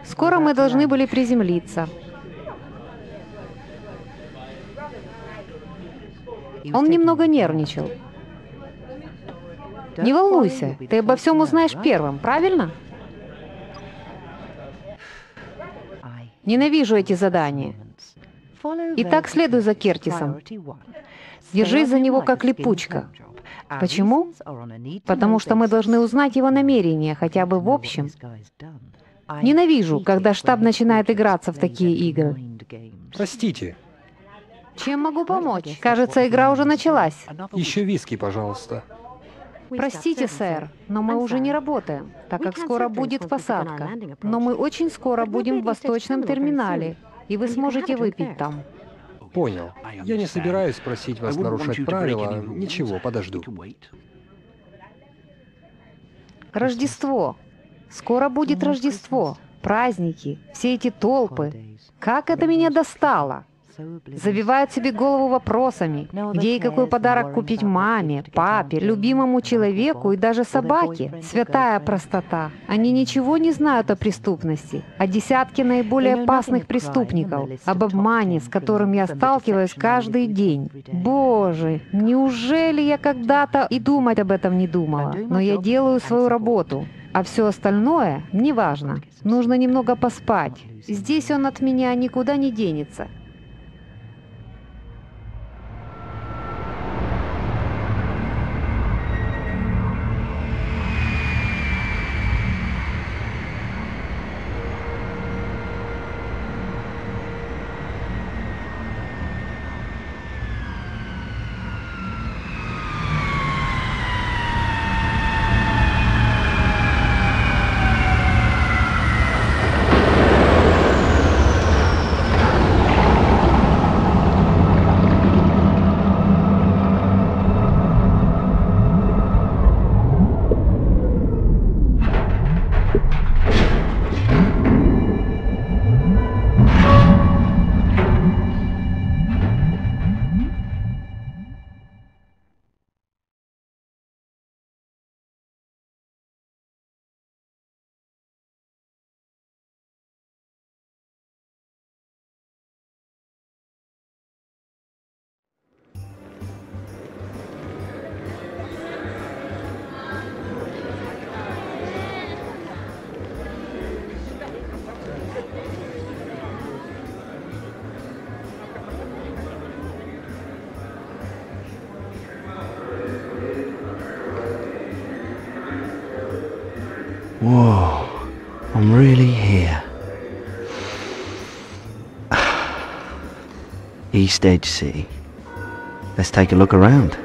Скоро мы должны были приземлиться. Он немного нервничал. Не волнуйся, ты обо всем узнаешь первым, правильно? Ненавижу эти задания. Итак, следуй за Кертисом. Держись за него как липучка. Почему? Потому что мы должны узнать его намерения, хотя бы в общем. Ненавижу, когда штаб начинает играться в такие игры. Простите, Чем могу помочь? Кажется, игра уже началась. еще виски, пожалуйста. Простите, сэр, но мы уже не работаем, так как скоро будет посадка. Но мы очень скоро будем в восточном терминале, и вы сможете выпить там. Понял. Я не собираюсь просить вас нарушать правила. Ничего, подожду. Рождество. Скоро будет Рождество. Праздники, все эти толпы. Как это меня достало! Забивают себе голову вопросами, где и какой подарок купить маме, папе, любимому человеку и даже собаке. Святая простота. Они ничего не знают о преступности, о десятке наиболее опасных преступников, об обмане, с которым я сталкиваюсь каждый день. Боже, неужели я когда-то и думать об этом не думала? Но я делаю свою работу. А все остальное неважно. Нужно немного поспать. Здесь он от меня никуда не денется. Whoa, I'm really here. East Edge City. Let's take a look around.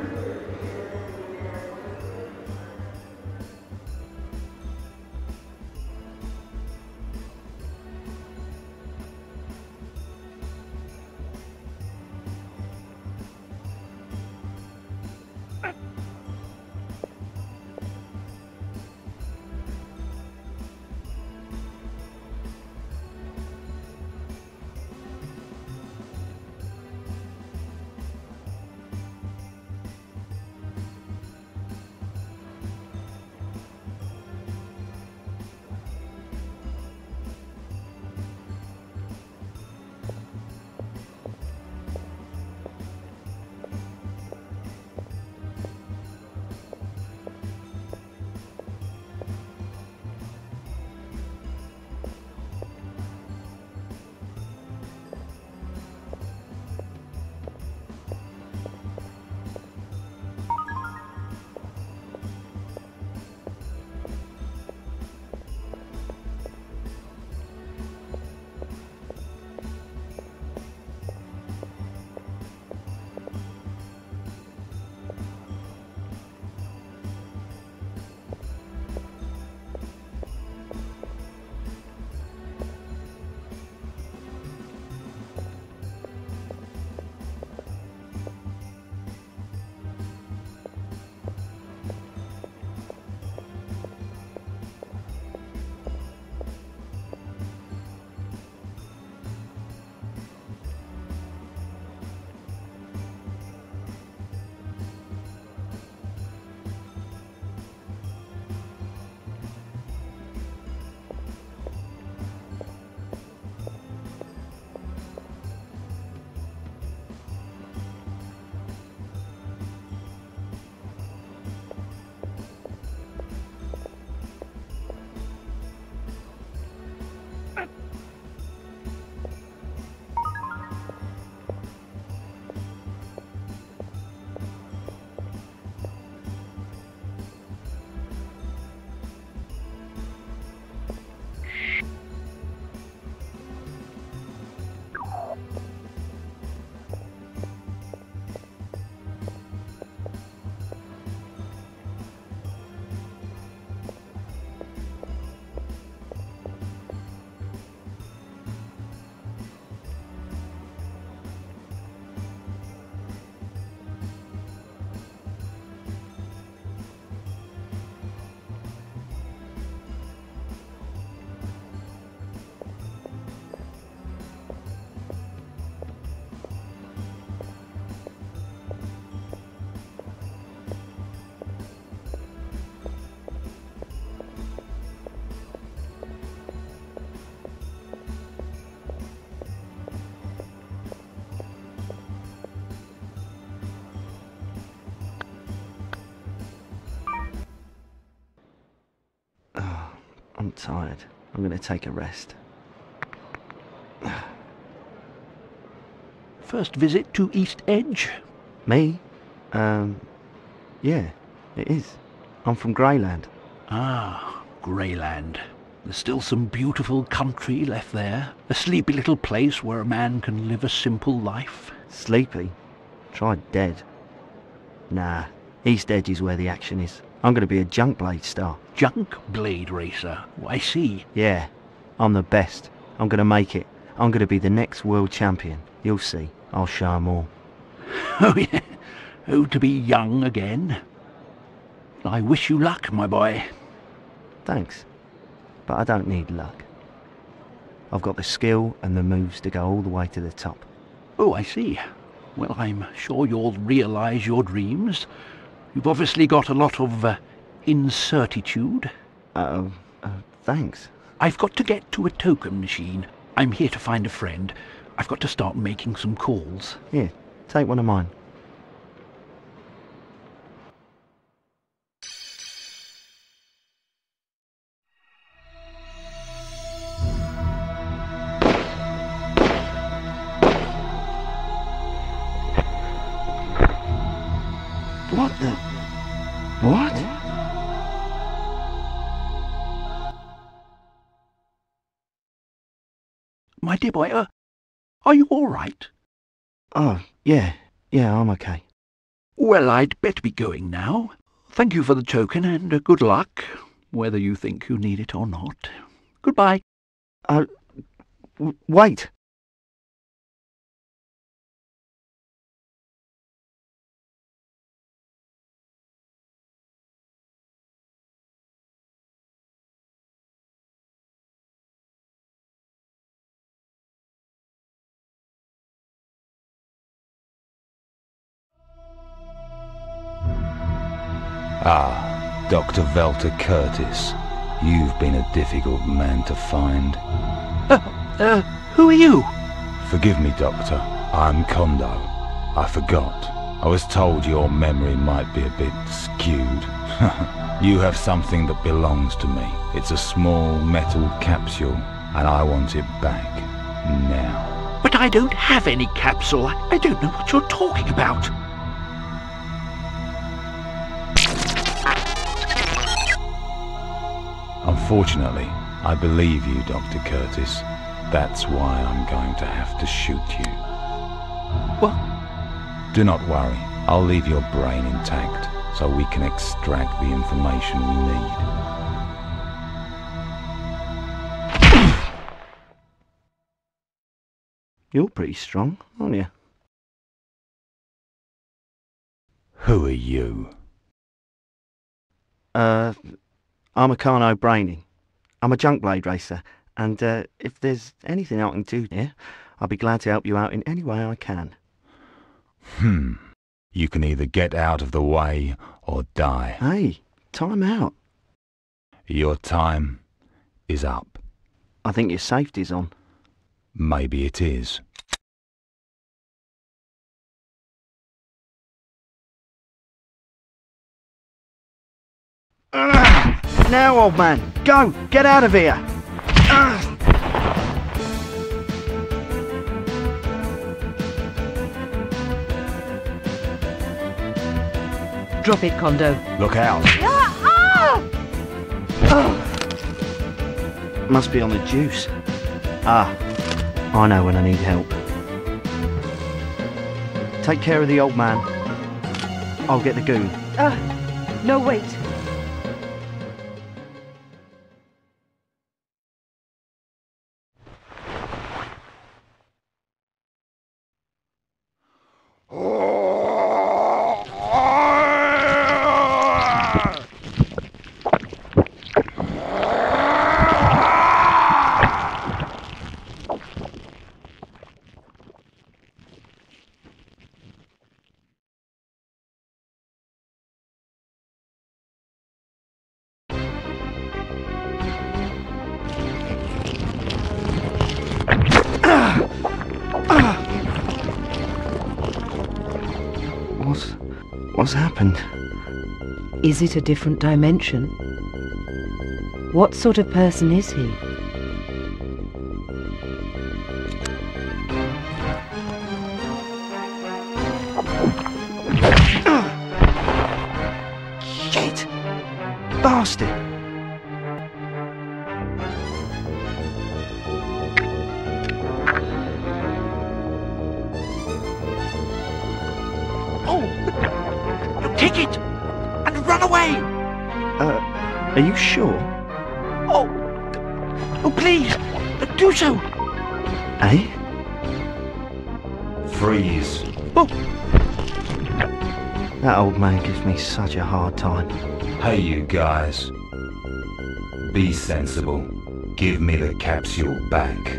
tired. I'm going to take a rest. First visit to East Edge? Me? Yeah, it is. I'm from Greyland. Ah, Greyland. There's still some beautiful country left there. A sleepy little place where a man can live a simple life. Sleepy? Try dead. Nah, East Edge is where the action is. I'm going to be a junk blade star. Junk blade racer? Oh, I see. Yeah, I'm the best. I'm going to make it. I'm going to be the next world champion. You'll see. I'll show 'em all. Oh, yeah. Oh, to be young again. I wish you luck, my boy. Thanks. But I don't need luck. I've got the skill and the moves to go all the way to the top. Oh, I see. Well, I'm sure you'll realise your dreams. You've obviously got a lot of incertitude. Thanks. I've got to get to a token machine. I'm here to find a friend. I've got to start making some calls. Here, take one of mine. What the... What? My dear boy, are you all right? Oh, yeah, I'm okay. Well, I'd better be going now. Thank you for the token, and good luck, whether you think you need it or not. Goodbye. Wait! Ah, Dr. Walter Curtis. You've been a difficult man to find. Who are you? Forgive me, Doctor. I'm Kondo. I forgot. I was told your memory might be a bit skewed. You have something that belongs to me. It's a small metal capsule, and I want it back. Now. But I don't have any capsule. I don't know what you're talking about. Unfortunately, I believe you, Dr. Curtis. That's why I'm going to have to shoot you. What? Do not worry. I'll leave your brain intact so we can extract the information we need. You're pretty strong, aren't you? Who are you? I'm a Carno Braining. I'm a junk blade racer, and if there's anything I can do here, I'll be glad to help you out in any way I can. You can either get out of the way or die. Hey, time out. Your time is up. I think your safety's on. Maybe it is. Now, old man, go! Get out of here! Drop it, Kondo. Look out! Must be on the juice. I know when I need help. Take care of the old man. I'll get the goon. No, wait. What's happened? Is it a different dimension? What sort of person is he? Shit! Bastard! Kick it! And run away! Are you sure? Oh! Oh, please! Do so! Eh? Freeze. Oh! That old man gives me such a hard time. Hey, you guys. Be sensible. Give me the capsule back.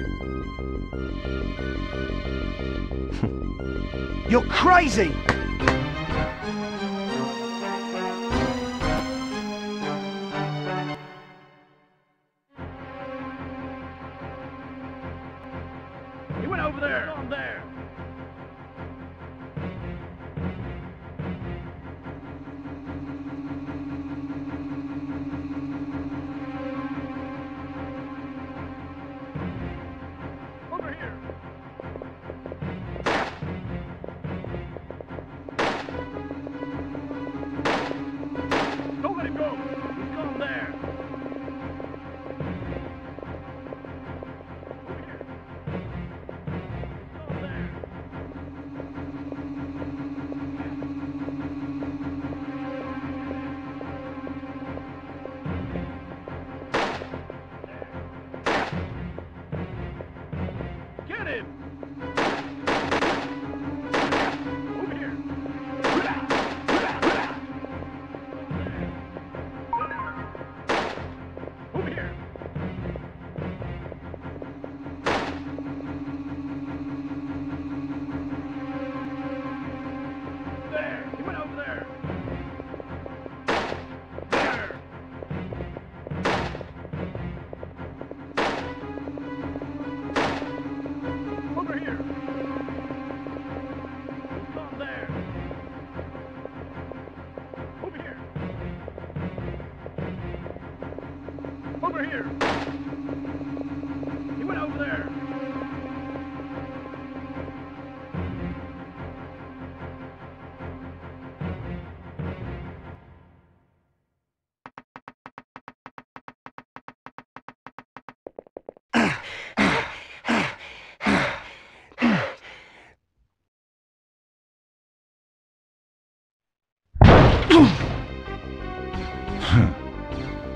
You're crazy! He went over there! On there! Over here! Don't let him go! He's gone there! Over here! He's gone there! Get him! Over here! Over here! There! He went over there! There! Over here! He's gone there! Over here! Over here! He went over there!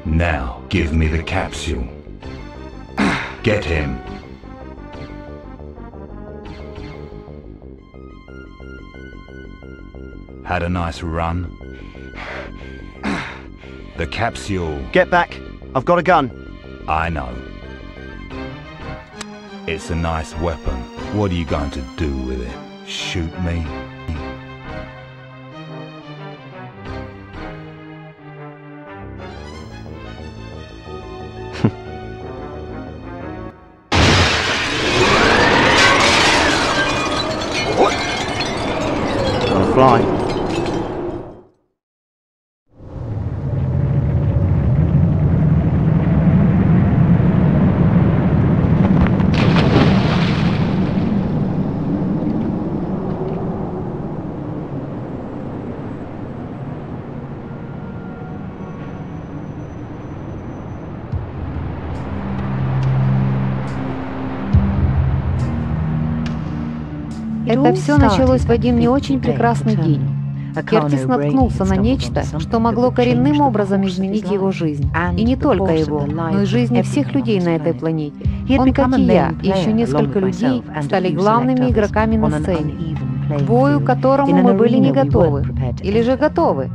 Now, give me the capsule. Get him. Had a nice run. The capsule. Get back! I've got a gun! I know. It's a nice weapon. What are you going to do with it? Shoot me? Gotta fly. Это все началось в один не очень прекрасный день. Кертис наткнулся на нечто, что могло коренным образом изменить его жизнь. И не только его, но и жизни всех людей на этой планете. Он, как и я, и еще несколько людей, стали главными игроками на сцене. К бою, к которому мы были не готовы. Или же готовы.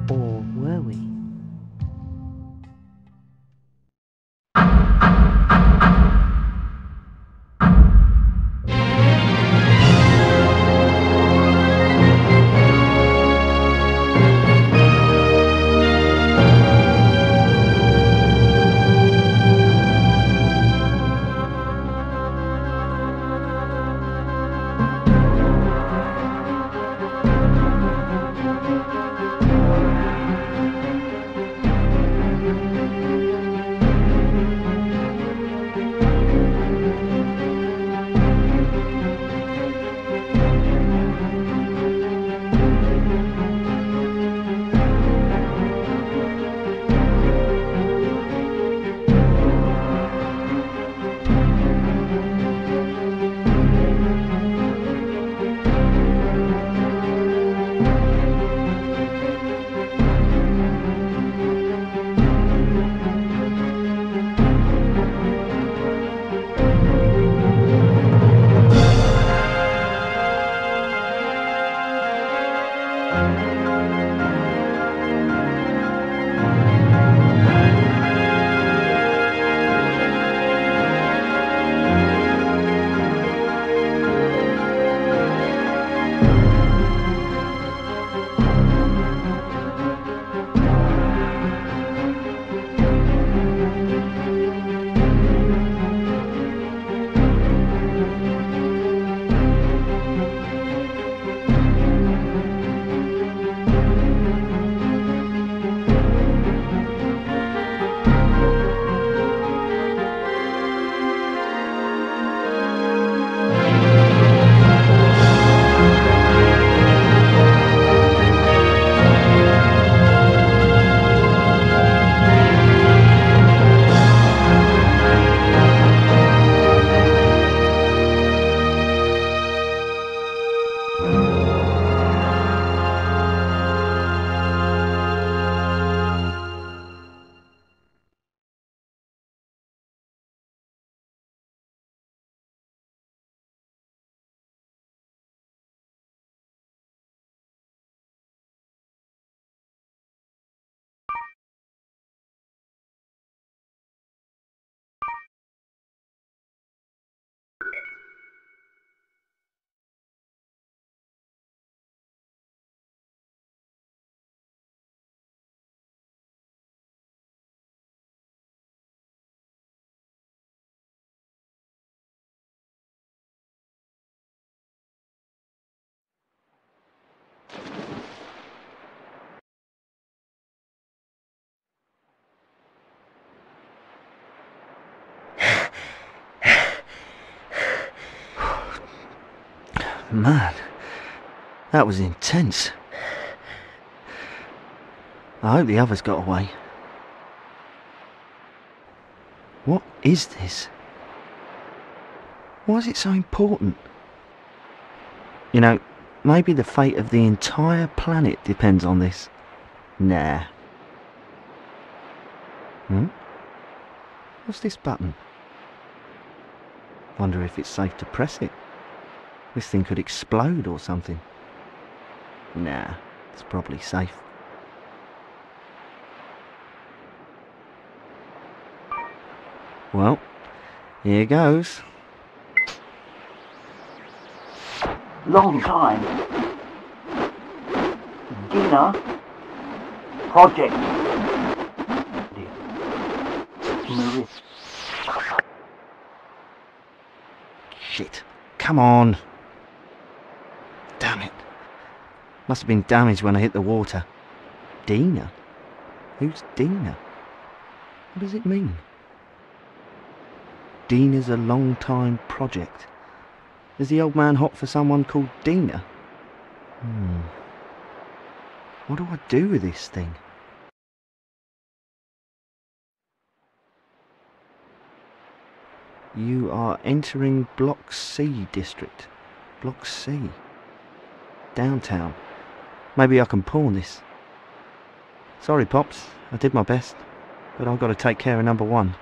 Man, that was intense. I hope the others got away. What is this? Why is it so important? You know, maybe the fate of the entire planet depends on this. Nah. What's this button? Wonder if it's safe to press it. This thing could explode or something. Nah, it's probably safe. Well, here goes. Long time. Dinner. Project. Marie. Shit. Come on. Damn it. Must have been damaged when I hit the water. Dina? Who's Dina? What does it mean? Dina's a long-time project. Is the old man hot for someone called Dina? What do I do with this thing? You are entering Block C district. Block C. Downtown. Maybe I can pawn this. Sorry, Pops. I did my best. But I've got to take care of number one.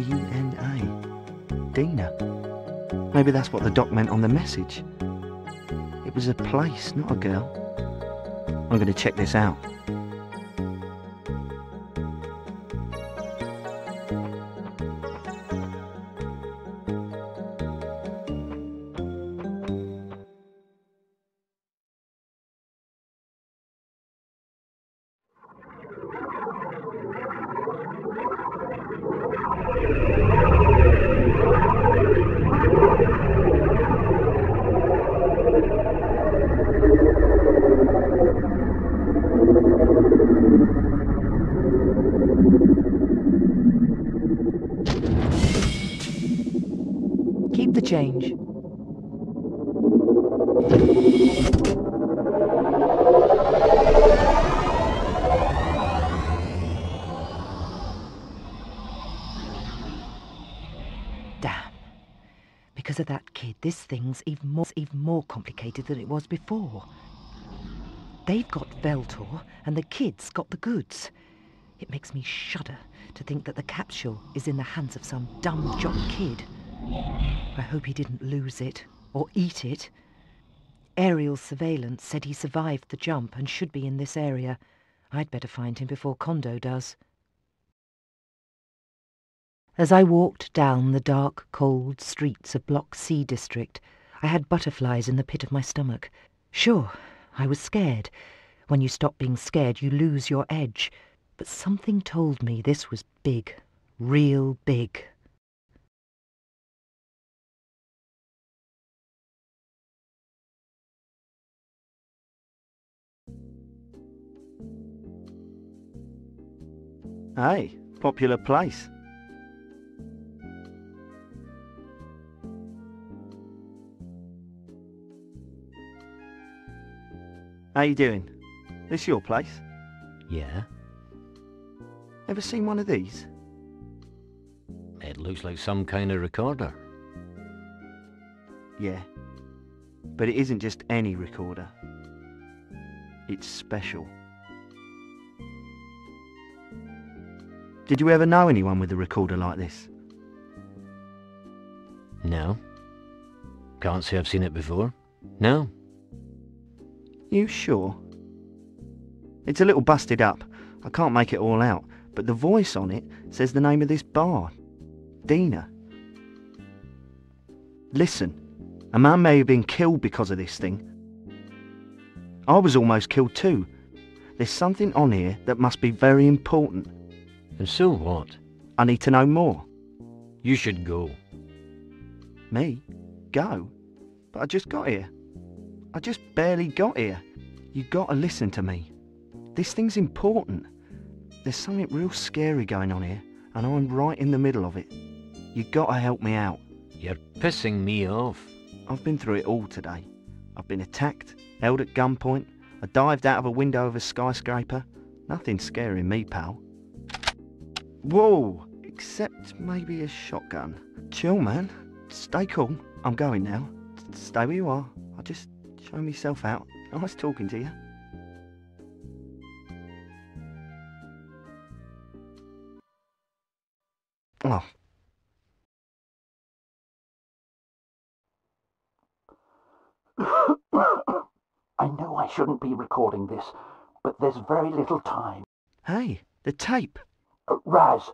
DNA. Dina. Maybe that's what the doc meant on the message. It was a place, not a girl. I'm going to check this out. Keep the change. Damn. Because of that kid, this thing's even more complicated than it was before. They've got Veltor, and the kid's got the goods. It makes me shudder to think that the capsule is in the hands of some dumb jock kid. I hope he didn't lose it, or eat it. Aerial surveillance said he survived the jump and should be in this area. I'd better find him before Kondo does. As I walked down the dark, cold streets of Block C district, I had butterflies in the pit of my stomach. Sure, I was scared. When you stop being scared, you lose your edge. But something told me this was big, real big. Hey, popular place. How you doing? This your place? Yeah, Ever seen one of these? it looks like some kind of recorder. Yeah. But it isn't just any recorder. It's special. Did you ever know anyone with a recorder like this? No. Can't say I've seen it before. No. You sure? It's a little busted up. I can't make it all out, but the voice on it says the name of this bar. Dina. Listen, a man may have been killed because of this thing. I was almost killed too. There's something on here that must be very important. And so what? I need to know more. You should go. Me? Go? But I just got here. I just barely got here. You gotta listen to me. This thing's important. There's something real scary going on here, and I'm right in the middle of it. You gotta help me out. You're pissing me off. I've been through it all today. I've been attacked, held at gunpoint, I dived out of a window of a skyscraper. Nothing scaring me, pal. Whoa! Except maybe a shotgun. Chill, man. Stay cool. I'm going now. Stay where you are. I'll just show myself out. Nice talking to you. Oh. I know I shouldn't be recording this, but there's very little time. Hey, the tape. Raz,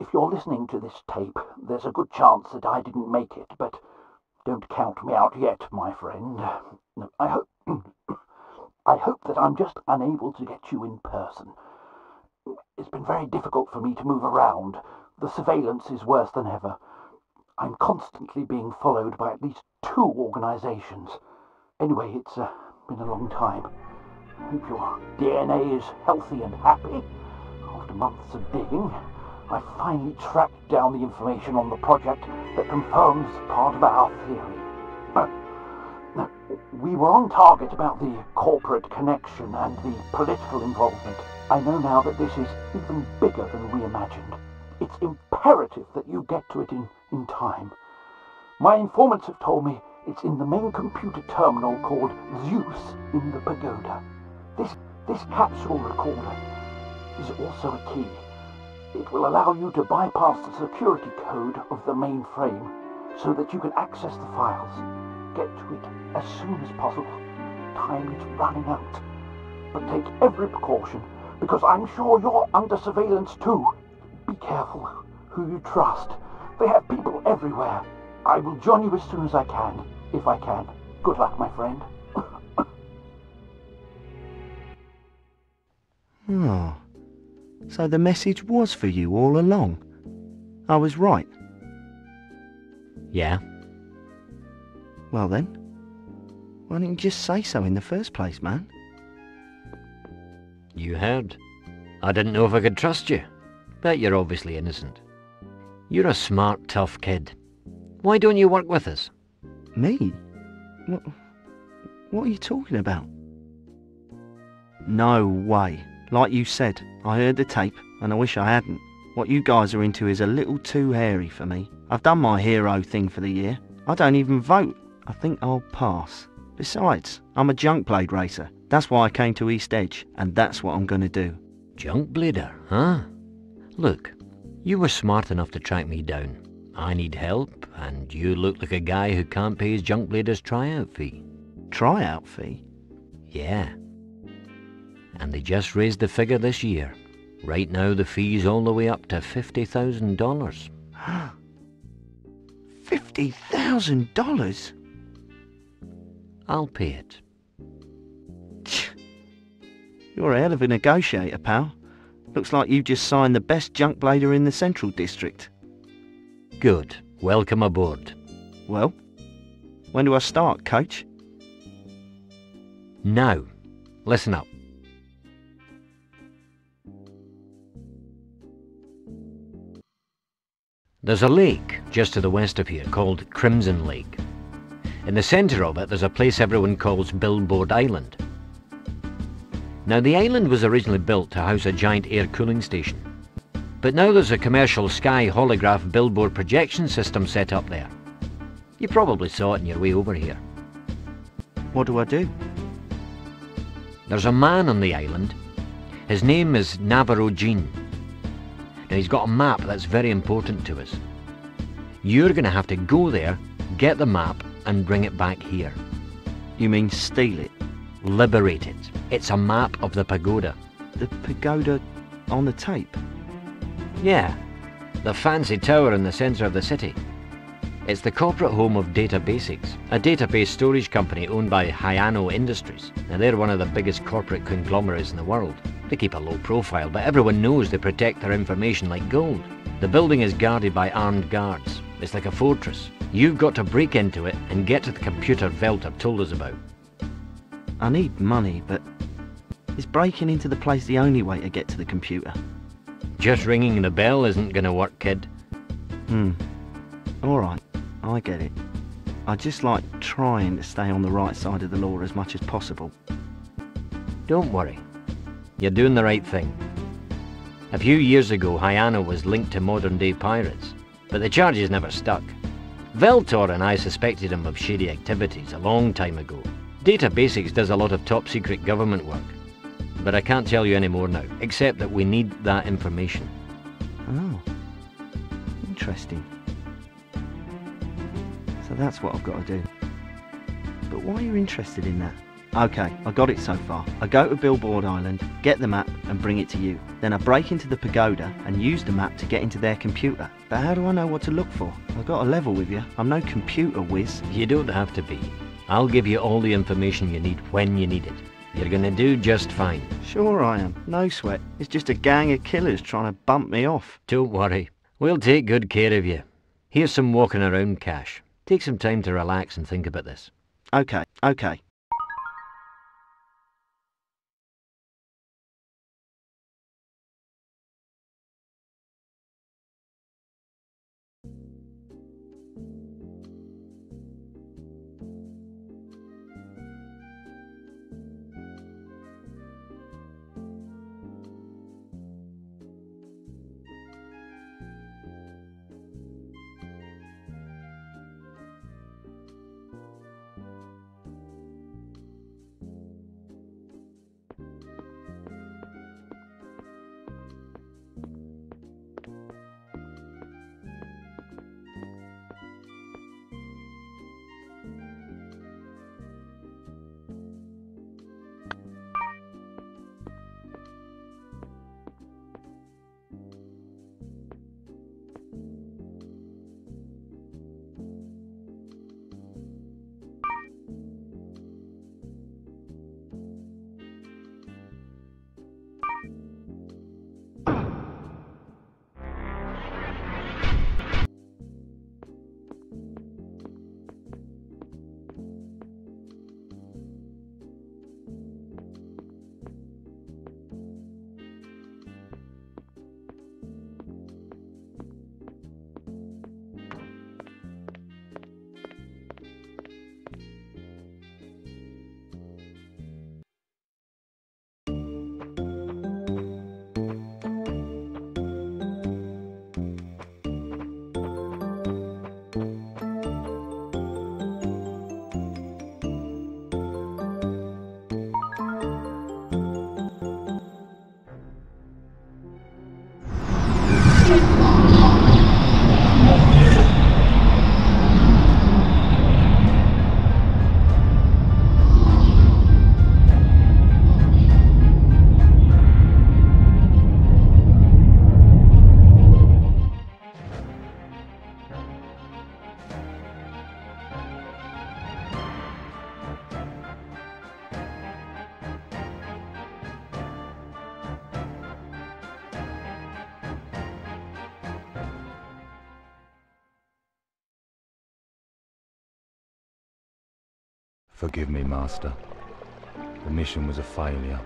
if you're listening to this tape, there's a good chance that I didn't make it, but don't count me out yet, my friend. I hope that I'm just unable to get you in person. It's been very difficult for me to move around. The surveillance is worse than ever. I'm constantly being followed by at least 2 organizations. Anyway, it's been a long time. Hope your DNA is healthy and happy. After months of digging, I finally tracked down the information on the project that confirms part of our theory. We were on target about the corporate connection and the political involvement. I know now that this is even bigger than we imagined. It's imperative that you get to it in time. My informants have told me it's in the main computer terminal called Zeus in the pagoda. This capsule recorder is also a key. It will allow you to bypass the security code of the mainframe so that you can access the files. Get to it as soon as possible. Time is running out. But take every precaution, because I'm sure you're under surveillance too. Be careful who you trust. They have people everywhere. I will join you as soon as I can, if I can. Good luck, my friend. Oh, so the message was for you all along. I was right. Yeah? Well then, why didn't you just say so in the first place, man? You heard. I didn't know if I could trust you. But you're obviously innocent. You're a smart, tough kid. Why don't you work with us? Me? What are you talking about? No way. Like you said, I heard the tape, and I wish I hadn't. What you guys are into is a little too hairy for me. I've done my hero thing for the year. I don't even vote. I think I'll pass. Besides, I'm a junk blade racer. That's why I came to East Edge, and that's what I'm gonna do. Junk blader, huh? Look, you were smart enough to track me down. I need help, and you look like a guy who can't pay his junk blader's tryout fee. Tryout fee? Yeah. And they just raised the figure this year. Right now the fee's all the way up to $50,000. $50,000? I'll pay it. You're a hell of a negotiator, pal. Looks like you've just signed the best junk blader in the Central District. Good. Welcome aboard. Well, when do I start, coach? Now, listen up. There's a lake just to the west of here called Crimson Lake. In the centre of it there's a place everyone calls Billboard Island. Now the island was originally built to house a giant air cooling station. But now there's a commercial sky holograph billboard projection system set up there. You probably saw it on your way over here. What do I do? There's a man on the island. His name is Navarro Jean. Now he's got a map that's very important to us. You're going to have to go there, get the map and bring it back here. You mean steal it? Liberate it. It's a map of the pagoda. The pagoda on the tape? Yeah, the fancy tower in the centre of the city. It's the corporate home of Data Basics, a database storage company owned by Hyano Industries. Now they're one of the biggest corporate conglomerates in the world. They keep a low profile, but everyone knows they protect their information like gold. The building is guarded by armed guards. It's like a fortress. You've got to break into it and get to the computer Velter told us about. I need money, but is breaking into the place the only way to get to the computer? Just ringing the bell isn't going to work, kid. Alright, I get it. I just like trying to stay on the right side of the law as much as possible. Don't worry. You're doing the right thing. A few years ago, Hyano was linked to modern-day pirates, but the charges never stuck. Veltor and I suspected him of shady activities a long time ago. Data Basics does a lot of top-secret government work, but I can't tell you any more now, except that we need that information. Oh, interesting. So that's what I've got to do. But why are you interested in that? Okay, I got it so far. I go to Billboard Island, get the map and bring it to you. Then I break into the pagoda and use the map to get into their computer. But how do I know what to look for? I've got to level with you. I'm no computer whiz. You don't have to be. I'll give you all the information you need when you need it. You're gonna do just fine. Sure I am. No sweat. It's just a gang of killers trying to bump me off. Don't worry. We'll take good care of you. Here's some walking around cash. Take some time to relax and think about this. Okay. Forgive me, Master. The mission was a failure,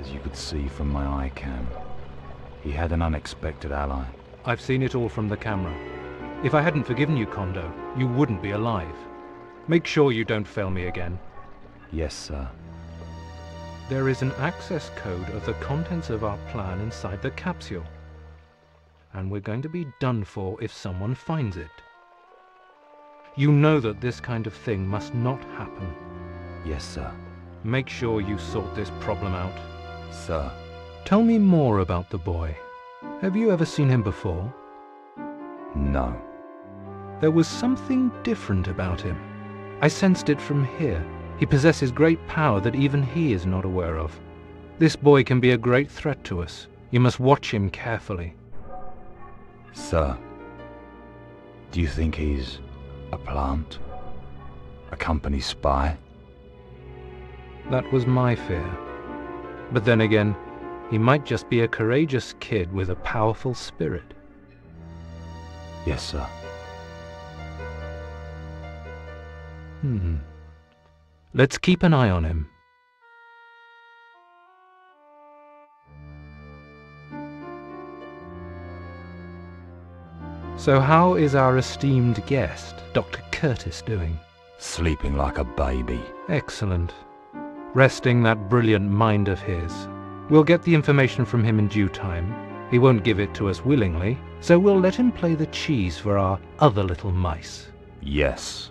as you could see from my iCam. He had an unexpected ally. I've seen it all from the camera. If I hadn't forgiven you, Kondo, you wouldn't be alive. Make sure you don't fail me again. Yes, sir. There is an access code of the contents of our plan inside the capsule. And we're going to be done for if someone finds it. You know that this kind of thing must not happen. Yes, sir. Make sure you sort this problem out. Sir. Tell me more about the boy. Have you ever seen him before? No. There was something different about him. I sensed it from here. He possesses great power that even he is not aware of. This boy can be a great threat to us. You must watch him carefully. Sir, do you think he's a plant? A company spy? That was my fear. But then again, he might just be a courageous kid with a powerful spirit. Yes, sir. Let's keep an eye on him. So how is our esteemed guest, Dr. Curtis, doing? Sleeping like a baby. Excellent. Resting that brilliant mind of his. We'll get the information from him in due time. He won't give it to us willingly, so we'll let him play the cheese for our other little mice. Yes.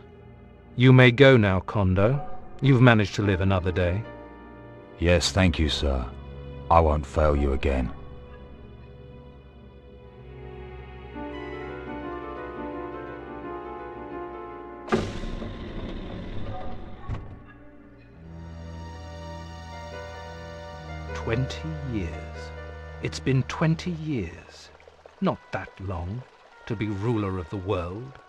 You may go now, Kondo. You've managed to live another day. Yes, thank you, sir. I won't fail you again. $20 years. It's been 20 years. Not that long to be ruler of the world.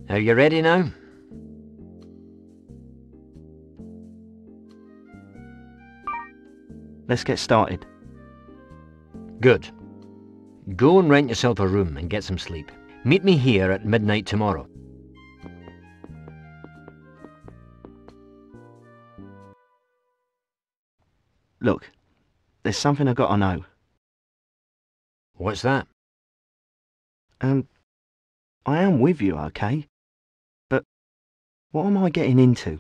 Are you ready now? Let's get started. Good. Go and rent yourself a room and get some sleep. Meet me here at midnight tomorrow. Look, there's something I gotta know. What's that? I am with you, okay? But what am I getting into?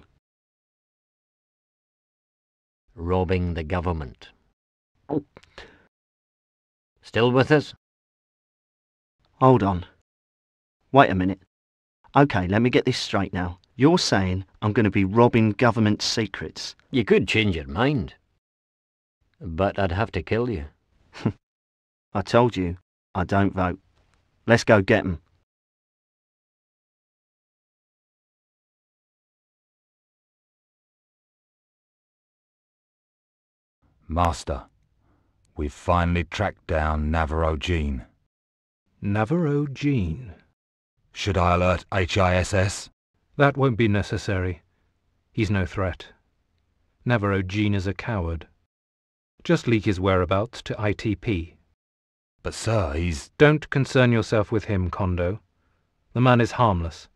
Robbing the government. Still with us? Hold on. Wait a minute. Okay, let me get this straight now. You're saying I'm going to be robbing government secrets? You could change your mind. But I'd have to kill you. I told you, I don't vote. Let's go get 'em. Master, we've finally tracked down Navarro Jean. Navarro Jean. Should I alert HISS? That won't be necessary. He's no threat. Navarro Jean is a coward. Just leak his whereabouts to ITP. But sir, he's... Don't concern yourself with him, Kondo. The man is harmless.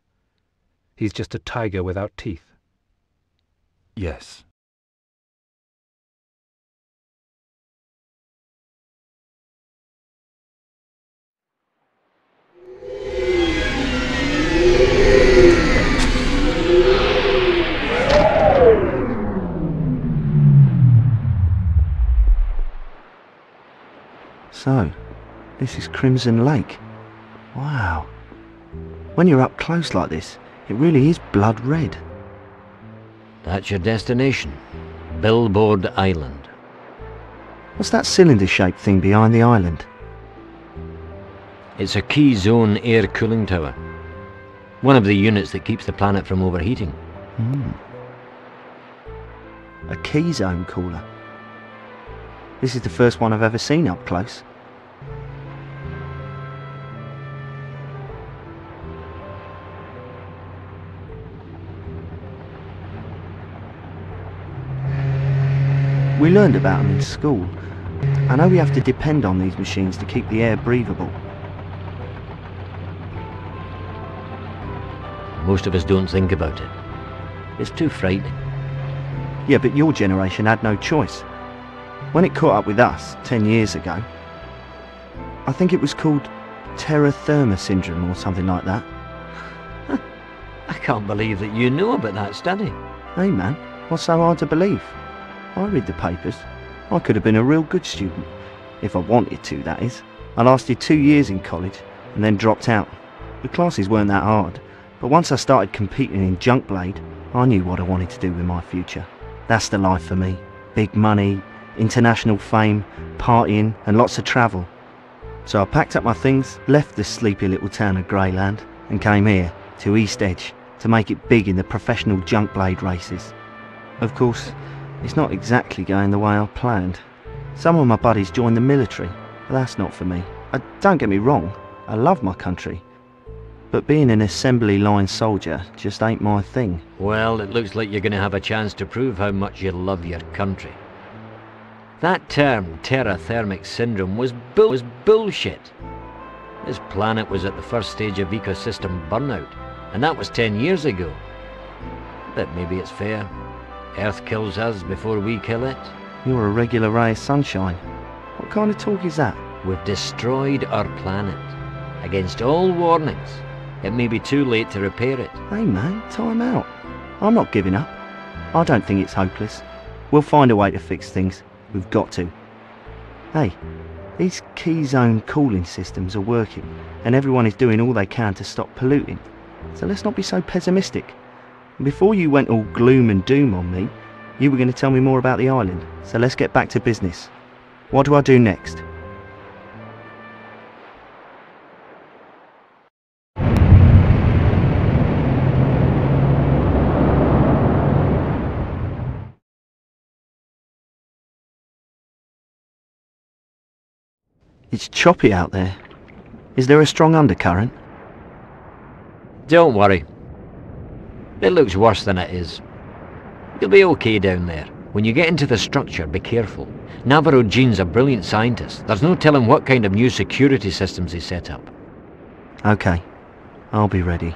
He's just a tiger without teeth. Yes. So, this is Crimson Lake. Wow. When you're up close like this, it really is blood red. That's your destination. Billboard Island. What's that cylinder-shaped thing behind the island? It's a key zone air cooling tower. One of the units that keeps the planet from overheating. A key zone cooler. This is the first one I've ever seen up close. We learned about them in school. I know we have to depend on these machines to keep the air breathable. Most of us don't think about it. It's too frightening. Yeah, but your generation had no choice. When it caught up with us 10 years ago, I think it was called terra therma syndrome or something like that. I can't believe that you know about that study. Hey man, what's so hard to believe? I read the papers. I could have been a real good student. If I wanted to, that is. I lasted 2 years in college and then dropped out. The classes weren't that hard, but once I started competing in Junk Blade, I knew what I wanted to do with my future. That's the life for me. Big money, international fame, partying and lots of travel. So I packed up my things, left the sleepy little town of Greyland and came here to East Edge to make it big in the professional Junk Blade races. Of course, it's not exactly going the way I planned. Some of my buddies joined the military, but that's not for me. Don't get me wrong, I love my country. But being an assembly line soldier just ain't my thing. Well, it looks like you're going to have a chance to prove how much you love your country. That term, terra thermic syndrome, was bullshit. This planet was at the first stage of ecosystem burnout, and that was 10 years ago. But maybe it's fair. Earth kills us before we kill it. You're a regular ray of sunshine. What kind of talk is that? We've destroyed our planet. Against all warnings, it may be too late to repair it. Hey man, time out. I'm not giving up. I don't think it's hopeless. We'll find a way to fix things. We've got to. Hey, these key zone cooling systems are working, and everyone is doing all they can to stop polluting. So let's not be so pessimistic. Before you went all gloom and doom on me, you were going to tell me more about the island. So let's get back to business. What do I do next? It's choppy out there. Is there a strong undercurrent? Don't worry. It looks worse than it is. You'll be okay down there. When you get into the structure, be careful. Navarro Jean's a brilliant scientist. There's no telling what kind of new security systems he set up. Okay, I'll be ready.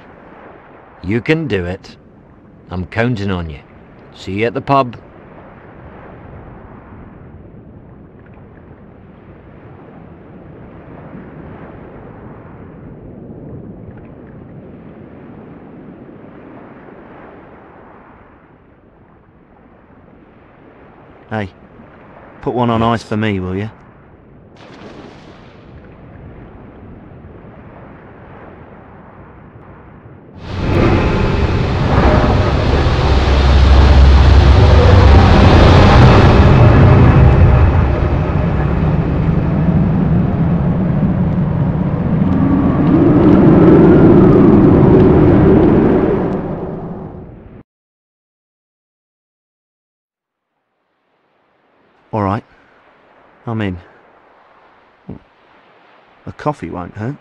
You can do it. I'm counting on you. See you at the pub. Hey, put one on ice for me, will you? All right, I'm in. A coffee won't hurt.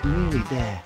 Almost nearly there.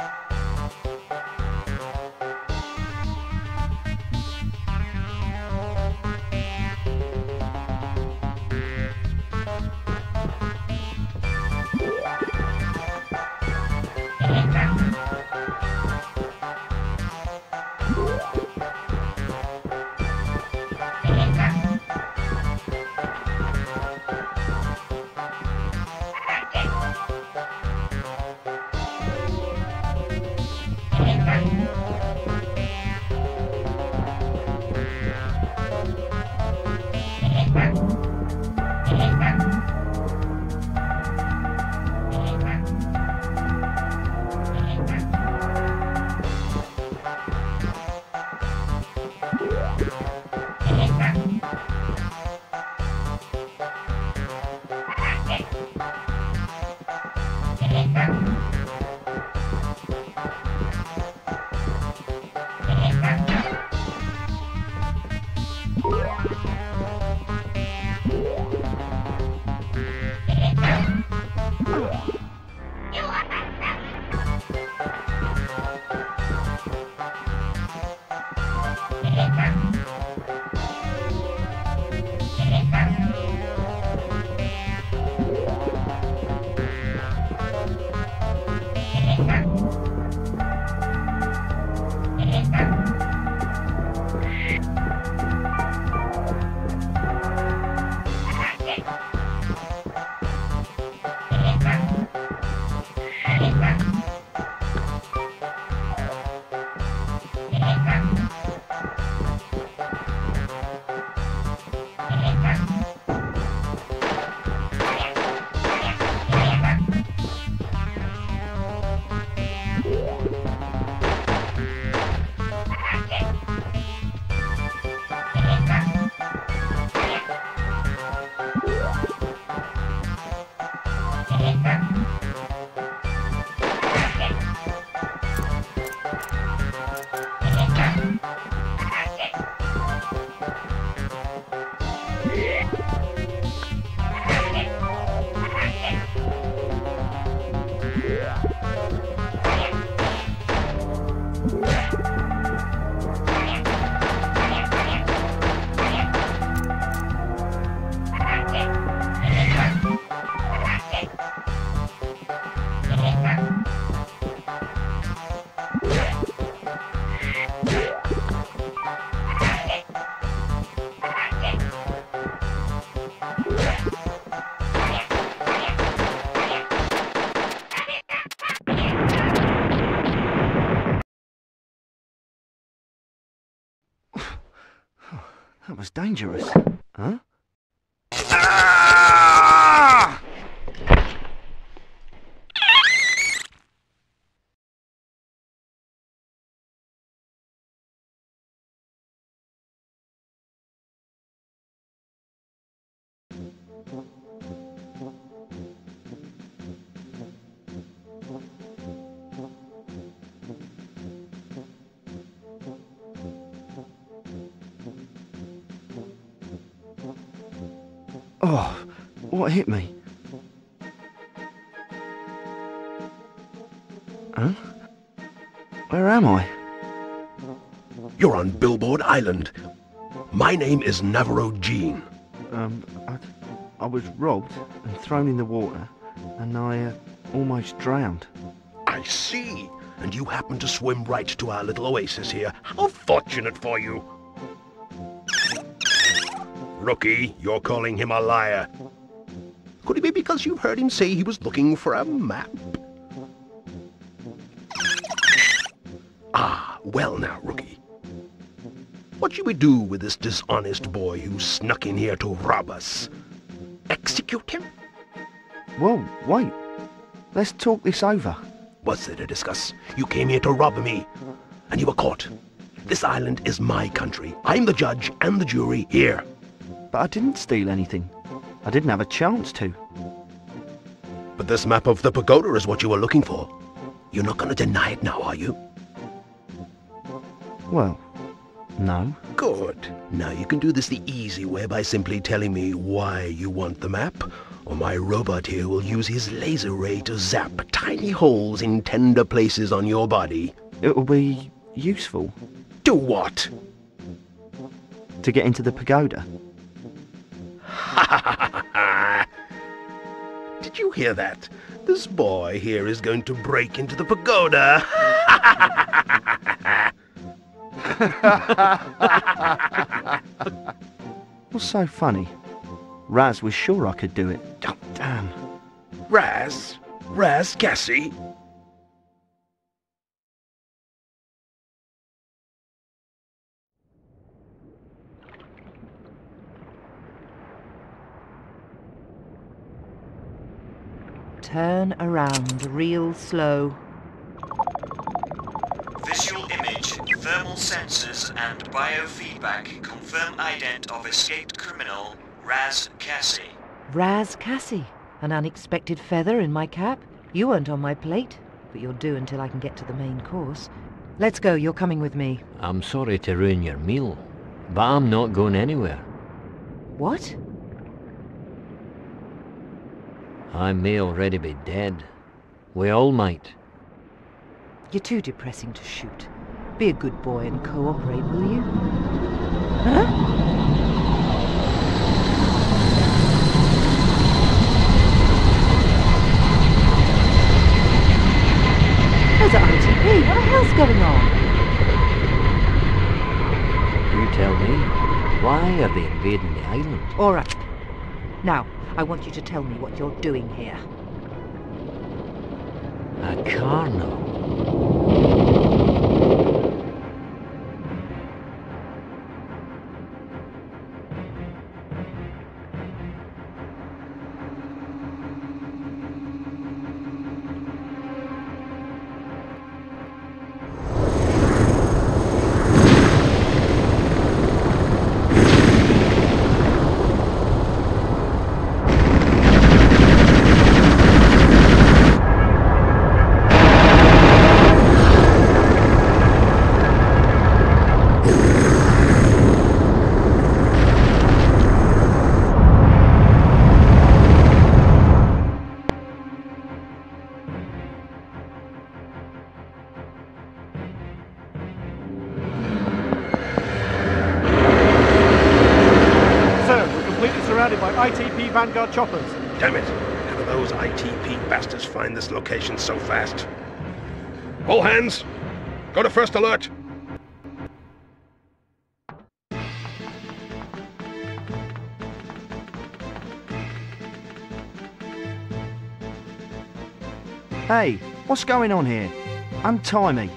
That was dangerous. Huh? Ah! Oh, what hit me? Huh? Where am I? You're on Billboard Island. My name is Navarro Jean. I was robbed and thrown in the water, and I almost drowned. I see. And you happen to swim right to our little oasis here. How fortunate for you. Rookie, you're calling him a liar. Could it be because you've heard him say he was looking for a map? Ah, well now, Rookie. What should we do with this dishonest boy who snuck in here to rob us? Execute him? Whoa, wait. Let's talk this over. What's there to discuss? You came here to rob me, and you were caught. This island is my country. I'm the judge and the jury here. But I didn't steal anything. I didn't have a chance to. But this map of the pagoda is what you were looking for. You're not going to deny it now, are you? Well, No. Good. Now you can do this the easy way by simply telling me why you want the map, or my robot here will use his laser ray to zap tiny holes in tender places on your body. It will be useful. Do what? To get into the pagoda. Did you hear that? This boy here is going to break into the pagoda. What's so funny? Raz was sure I could do it. Oh, damn. Raz? Cassie? Turn around real slow. Visual image, thermal sensors and biofeedback confirm ident of escaped criminal Raz Cassie. Raz Cassie. An unexpected feather in my cap. You weren't on my plate, but you'll do until I can get to the main course. Let's go, you're coming with me. I'm sorry to ruin your meal, but I'm not going anywhere. What? I may already be dead. We all might. You're too depressing to shoot. Be a good boy and cooperate, will you? Huh? There's an ITP. What the hell's going on? You tell me. Why are they invading the island? All right. Now, I want you to tell me what you're doing here. A carno. ITP Vanguard choppers. Damn it! How do those ITP bastards find this location so fast? All hands! Go to first alert! Hey, what's going on here? Untie me.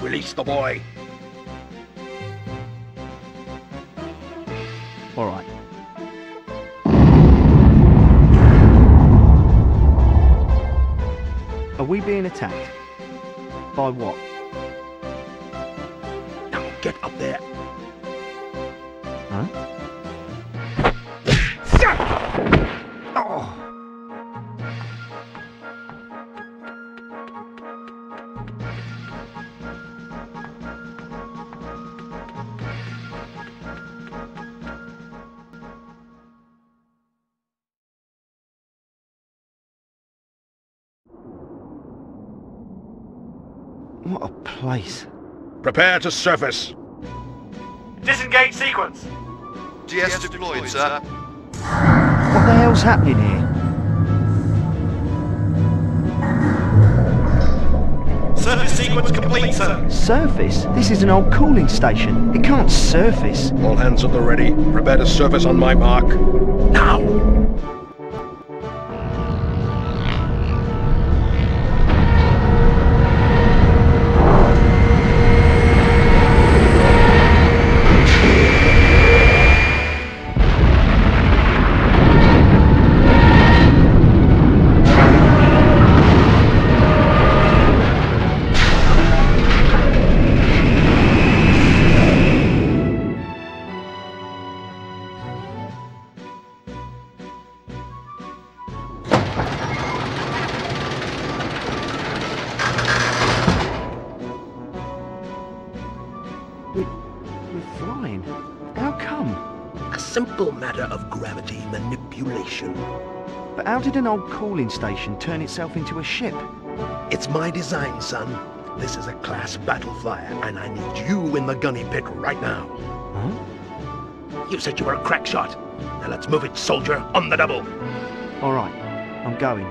Release the boy. All right. Are we being attacked? By what? Now get up there. Huh? Oh! What a place. Prepare to surface. Disengage sequence. GS deployed, sir. What the hell's happening here? Surface sequence complete, sir. Surface? This is an old cooling station. It can't surface. All hands at the ready. Prepare to surface on my mark. Now! simple matter of gravity manipulation. But how did an old cooling station turn itself into a ship? It's my design, son. This is a class battle flyer, and I need you in the gunny pit right now. Huh? You said you were a crack shot. Now let's move it, soldier, on the double. All right, I'm going.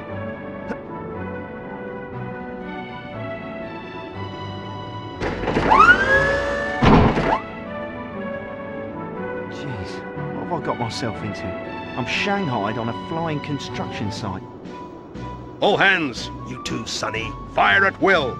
Jeez, what have I got myself into? I'm shanghaied on a flying construction site. All hands, you two, Sonny. Fire at will.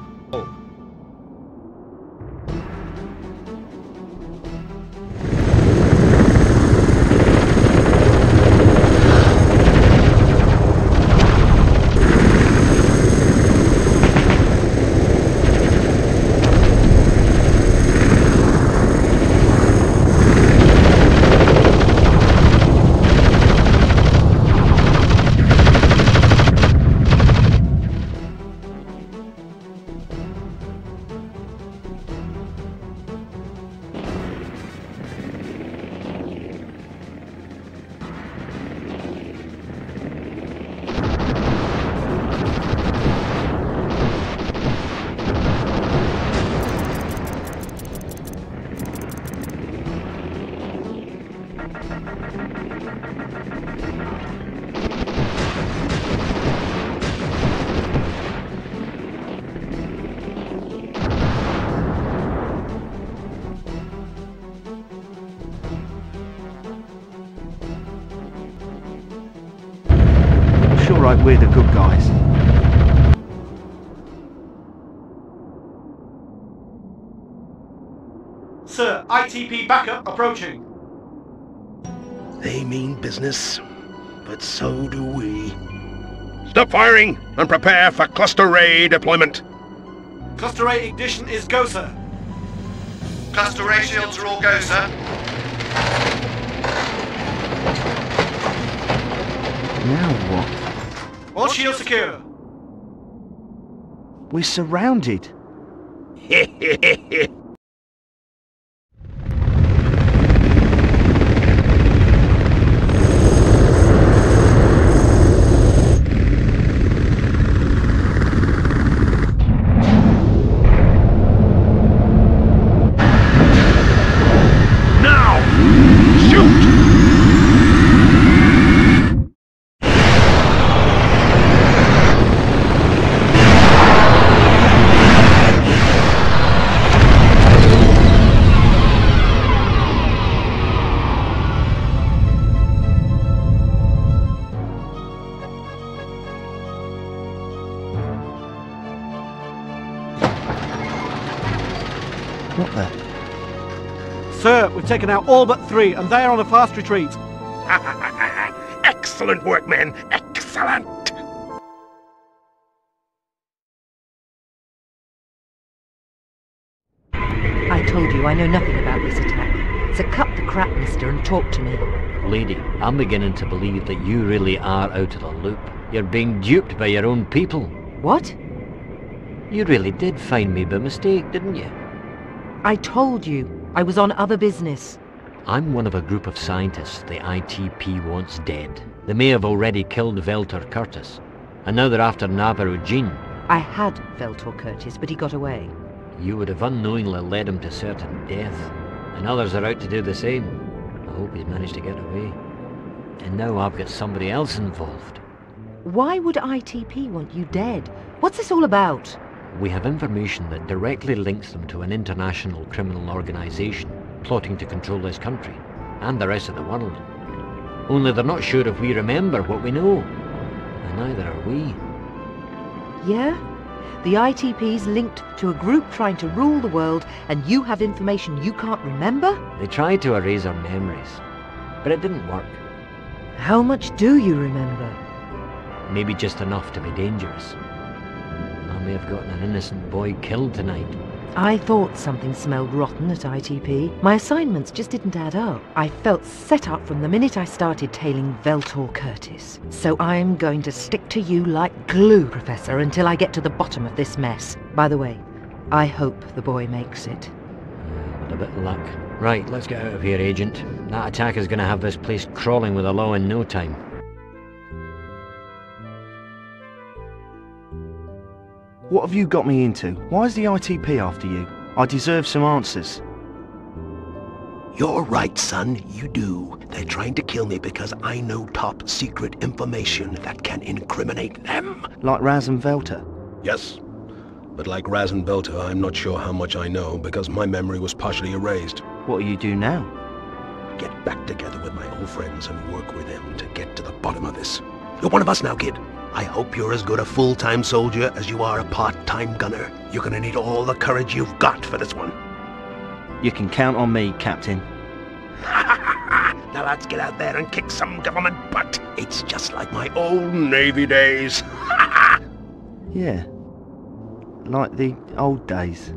Right, we're the good guys. Sir, ITP backup approaching. They mean business, but so do we. Stop firing and prepare for cluster ray deployment. Cluster ray ignition is go, sir. Cluster ray shields are all go, sir. Now what? All shields secure. We're surrounded. What the? Sir, we've taken out all but 3, and they are on a fast retreat. Excellent work, men. Excellent. I told you I know nothing about this attack. So cut the crap, mister, and talk to me. Lady, I'm beginning to believe that you really are out of the loop. You're being duped by your own people. What? You really did find me by mistake, didn't you? I told you. I was on other business. I'm one of a group of scientists the ITP wants dead. They may have already killed Veltor Curtis, and now they're after Navarro Jean. I had Veltor Curtis, but he got away. You would have unknowingly led him to certain death, and others are out to do the same. I hope he's managed to get away. And now I've got somebody else involved. Why would ITP want you dead? What's this all about? We have information that directly links them to an international criminal organization plotting to control this country and the rest of the world. Only they're not sure if we remember what we know, and neither are we. Yeah? The ITP's linked to a group trying to rule the world, and you have information you can't remember? They tried to erase our memories, but it didn't work. How much do you remember? Maybe just enough to be dangerous. I may have gotten an innocent boy killed tonight. I thought something smelled rotten at ITP. My assignments just didn't add up. I felt set up from the minute I started tailing Veltor Curtis. So I'm going to stick to you like glue, Professor, until I get to the bottom of this mess. By the way, I hope the boy makes it. With a bit of luck. Right, let's get out of here, Agent. That attack is going to have this place crawling with the law in no time. What have you got me into? Why is the ITP after you? I deserve some answers. You're right, son, you do. They're trying to kill me because I know top secret information that can incriminate them. Like Raz and Velta? Yes. But like Raz and Velta, I'm not sure how much I know because my memory was partially erased. What do you do now? Get back together with my old friends and work with them to get to the bottom of this. You're one of us now, kid. I hope you're as good a full-time soldier as you are a part-time gunner. You're gonna need all the courage you've got for this one. You can count on me, Captain. Now let's get out there and kick some government butt. It's just like my old Navy days. Yeah. Like the old days.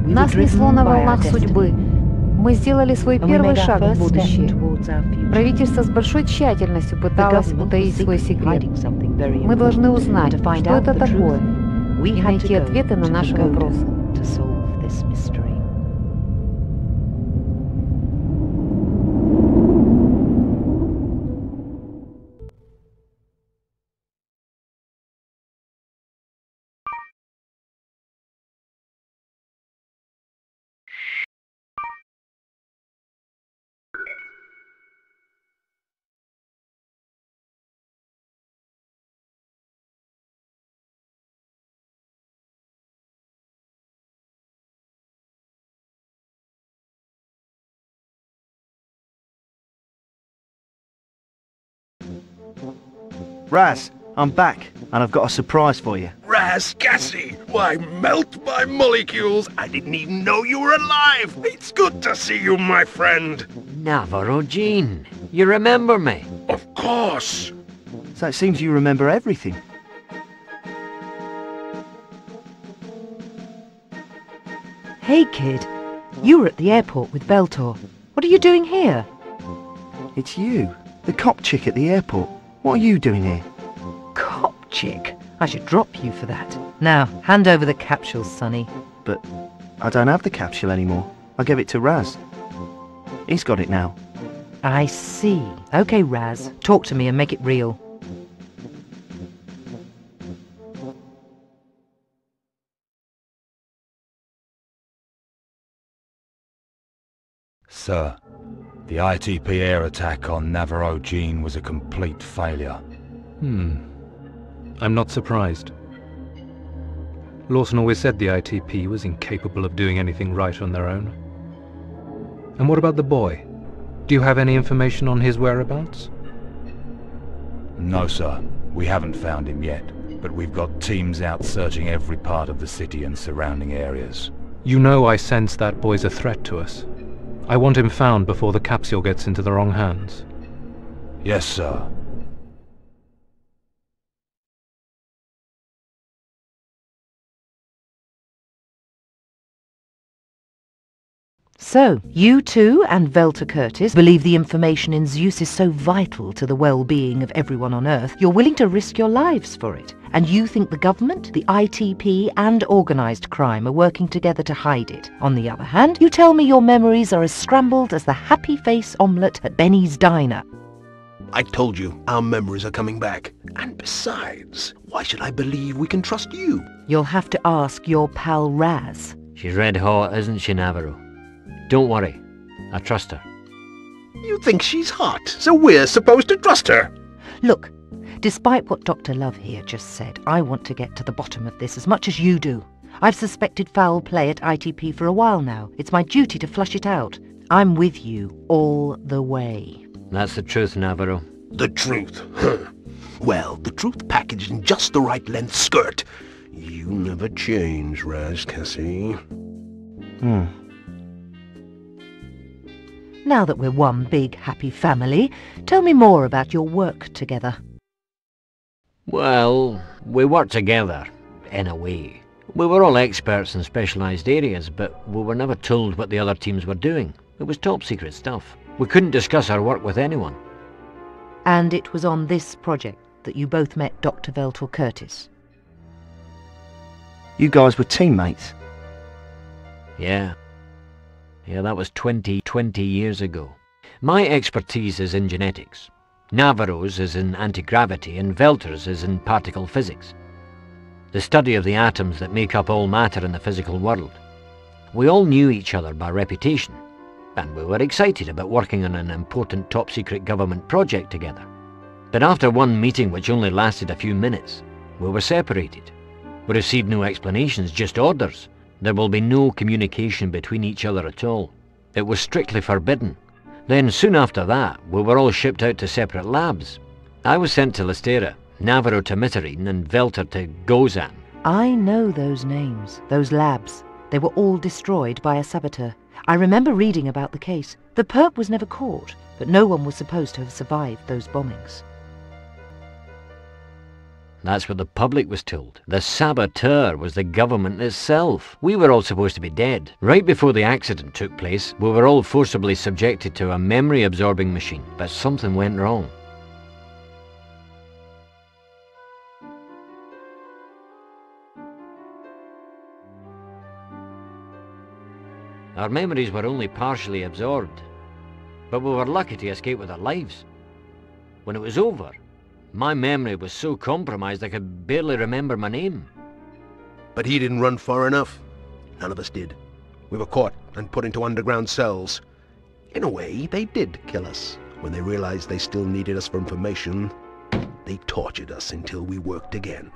Нас несло на волнах судьбы. Мы сделали свой первый шаг в будущее. Правительство с большой тщательностью пыталось утаить свой секрет. Мы должны узнать, что это такое, и найти ответы на наши вопросы. Raz, I'm back, and I've got a surprise for you. Raz Cassie, why melt my molecules? I didn't even know you were alive. It's good to see you, my friend. Navarro Jean, you remember me? Of course. So it seems you remember everything. Hey, kid. You were at the airport with Veltor. What are you doing here? It's you, the cop chick at the airport. What are you doing here? Cop chick? I should drop you for that. Now, hand over the capsules, Sonny. But I don't have the capsule anymore. I gave it to Raz. He's got it now. I see. Okay, Raz. Talk to me and make it real. Sir, the ITP air attack on Navarro Jean was a complete failure. I'm not surprised. Lawson always said the ITP was incapable of doing anything right on their own. And what about the boy? Do you have any information on his whereabouts? No, sir. We haven't found him yet, but we've got teams out searching every part of the city and surrounding areas. You know I sense that boy's a threat to us. I want him found before the capsule gets into the wrong hands. Yes, sir. So, you too and Velta Curtis believe the information in Zeus is so vital to the well-being of everyone on Earth, you're willing to risk your lives for it. And you think the government, the ITP and organised crime are working together to hide it. On the other hand, you tell me your memories are as scrambled as the happy face omelette at Benny's Diner. I told you, our memories are coming back. And besides, why should I believe we can trust you? You'll have to ask your pal Raz. She's red hot, isn't she, Navarro? Don't worry. I trust her. You think she's hot, so we're supposed to trust her? Look, despite what Dr. Love here just said, I want to get to the bottom of this as much as you do. I've suspected foul play at ITP for a while now. It's my duty to flush it out. I'm with you all the way. That's the truth, Navarro. The truth? Huh. Well, the truth packaged in just the right length skirt. You never change, Raz Cassie. Now that we're one big happy family, tell me more about your work together. Well, we work together, in a way. We were all experts in specialised areas, but we were never told what the other teams were doing. It was top secret stuff. We couldn't discuss our work with anyone. And it was on this project that you both met Dr. Veltor Curtis? You guys were teammates? Yeah. Yeah, that was 20 years ago. My expertise is in genetics. Navarro's is in anti-gravity and Veltor's is in particle physics. The study of the atoms that make up all matter in the physical world. We all knew each other by reputation, and we were excited about working on an important top-secret government project together. But after one meeting which only lasted a few minutes, we were separated. We received no explanations, just orders. There will be no communication between each other at all. It was strictly forbidden. Then, soon after that, we were all shipped out to separate labs. I was sent to Lystera, Navarro to Mitterrand, and Veltor to Gozan. I know those names, those labs. They were all destroyed by a saboteur. I remember reading about the case. The perp was never caught, but no one was supposed to have survived those bombings. That's what the public was told. The saboteur was the government itself. We were all supposed to be dead. Right before the accident took place, we were all forcibly subjected to a memory-absorbing machine, but something went wrong. Our memories were only partially absorbed, but we were lucky to escape with our lives. When it was over, my memory was so compromised I could barely remember my name. But he didn't run far enough. None of us did. We were caught and put into underground cells. In a way, they did kill us. When they realized they still needed us for information, they tortured us until we worked again.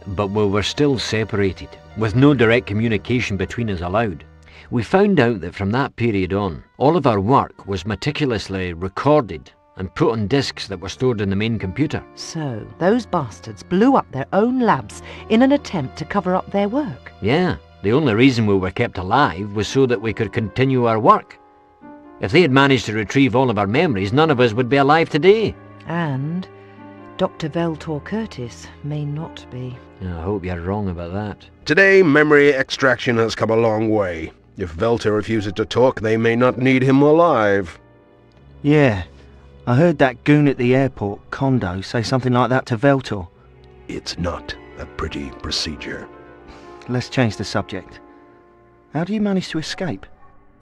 But we were still separated, with no direct communication between us allowed. We found out that from that period on, all of our work was meticulously recorded and put on disks that were stored in the main computer. So, those bastards blew up their own labs in an attempt to cover up their work? Yeah, the only reason we were kept alive was so that we could continue our work. If they had managed to retrieve all of our memories, none of us would be alive today. And Dr. Veltor Curtis may not be. I hope you're wrong about that. Today, memory extraction has come a long way. If Veltor refuses to talk, they may not need him alive. Yeah. I heard that goon at the airport, Kondo, say something like that to Veltor. It's not a pretty procedure. Let's change the subject. How do you manage to escape?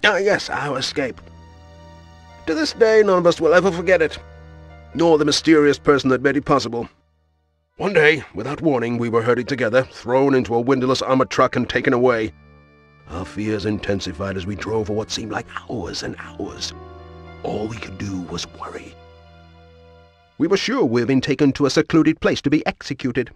Ah, yes, our escape. To this day, none of us will ever forget it. Nor the mysterious person that made it possible. One day, without warning, we were herded together, thrown into a windowless armored truck and taken away. Our fears intensified as we drove for what seemed like hours and hours. All we could do was worry. We were sure we had been taken to a secluded place to be executed.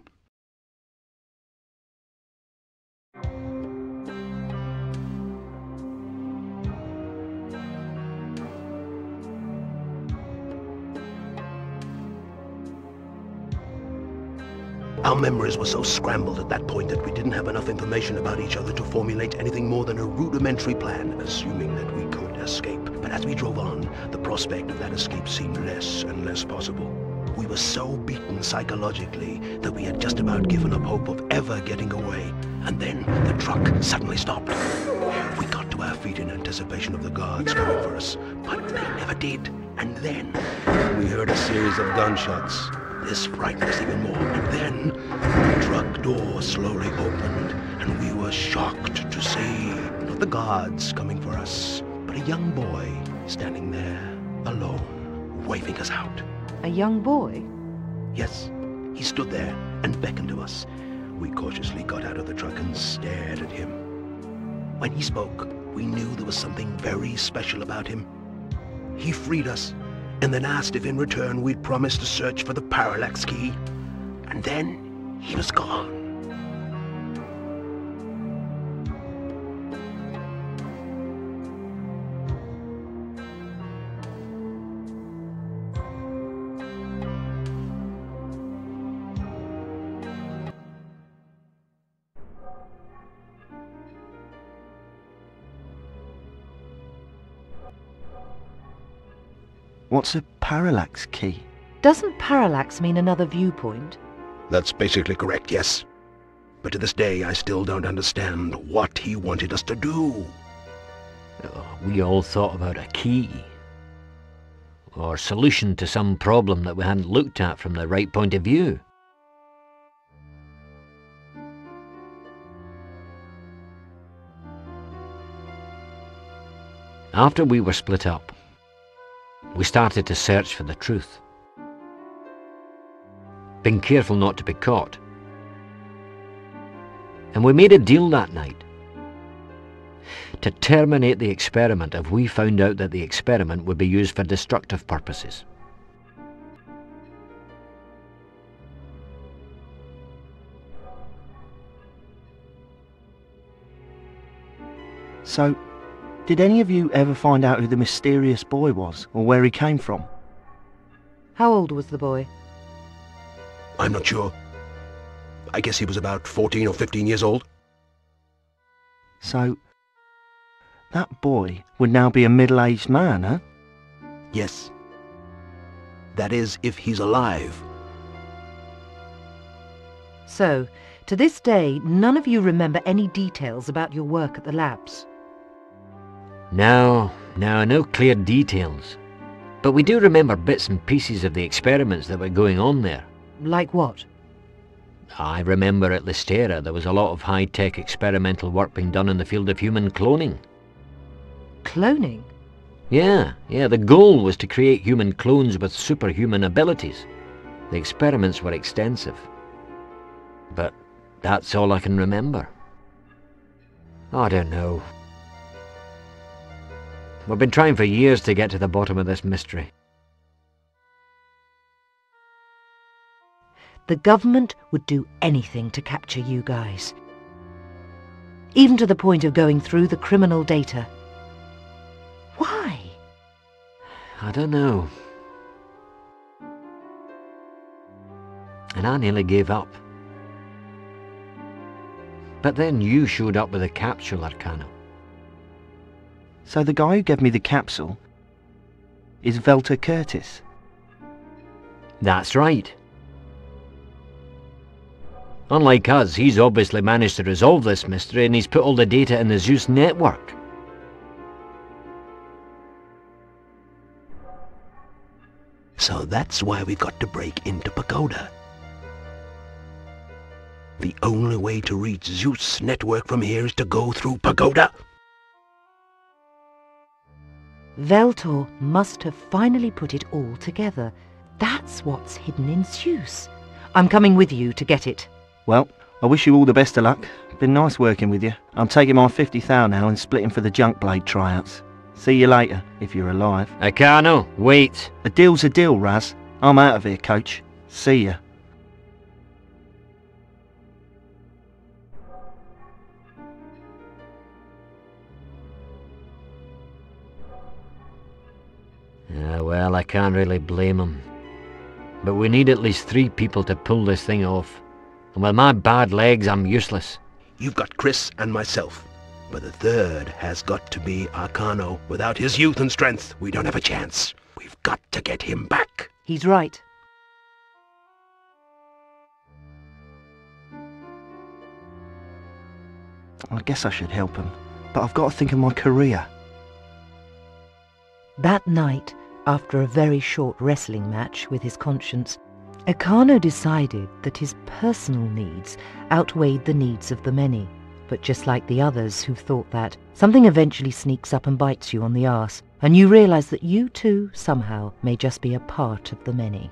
Our memories were so scrambled at that point that we didn't have enough information about each other to formulate anything more than a rudimentary plan, assuming that we could escape. But as we drove on, the prospect of that escape seemed less and less possible. We were so beaten psychologically that we had just about given up hope of ever getting away. And then the truck suddenly stopped. We got to our feet in anticipation of the guards coming for us, but they never did. And then we heard a series of gunshots. This frightened us even more, and then the truck door slowly opened, and we were shocked to see not the guards coming for us, but a young boy standing there, alone, waving us out. A young boy? Yes, he stood there and beckoned to us. We cautiously got out of the truck and stared at him. When he spoke, we knew there was something very special about him. He freed us, and then asked if in return we'd promise to search for the parallax key. And then he was gone. What's a parallax key? Doesn't parallax mean another viewpoint? That's basically correct, yes. but to this day I still don't understand what he wanted us to do. We all thought about a key, or solution to some problem that we hadn't looked at from the right point of view. After we were split up, we started to search for the truth, being careful not to be caught. And we made a deal that night to terminate the experiment if we found out that the experiment would be used for destructive purposes. So, did any of you ever find out who the mysterious boy was, or where he came from? How old was the boy? I'm not sure. I guess he was about 14 or 15 years old. So, that boy would now be a middle-aged man, huh? Yes. That is, if he's alive. So, to this day, none of you remember any details about your work at the labs? No clear details. But we do remember bits and pieces of the experiments that were going on there. Like what? I remember at Lystera there was a lot of high-tech experimental work being done in the field of human cloning. Cloning? Yeah, the goal was to create human clones with superhuman abilities. The experiments were extensive. But that's all I can remember. I don't know. We've been trying for years to get to the bottom of this mystery. The government would do anything to capture you guys. Even to the point of going through the criminal data. Why? I don't know. And I nearly gave up. But then you showed up with a capsule, Arcano. So the guy who gave me the capsule is Velta Curtis? That's right. Unlike us, he's obviously managed to resolve this mystery and he's put all the data in the Zeus network. So that's why we've got to break into Pagoda. The only way to reach Zeus' network from here is to go through Pagoda. Veltor must have finally put it all together. That's what's hidden in Zeus. I'm coming with you to get it. Well, I wish you all the best of luck. Been nice working with you. I'm taking my 50 thou now and splitting for the junk blade tryouts. See you later, if you're alive. Arcano, wait. A deal's a deal, Raz. I'm out of here, coach. See ya. Well, I can't really blame him. But we need at least 3 people to pull this thing off. And with my bad legs, I'm useless. You've got Chris and myself. But the third has got to be Arcano. Without his youth and strength, we don't have a chance. We've got to get him back. He's right. I guess I should help him. But I've got to think of my career. That night, after a very short wrestling match with his conscience, Arcano decided that his personal needs outweighed the needs of the many. But just like the others who thought that, something eventually sneaks up and bites you on the arse, and you realise that you too, somehow, may just be a part of the many.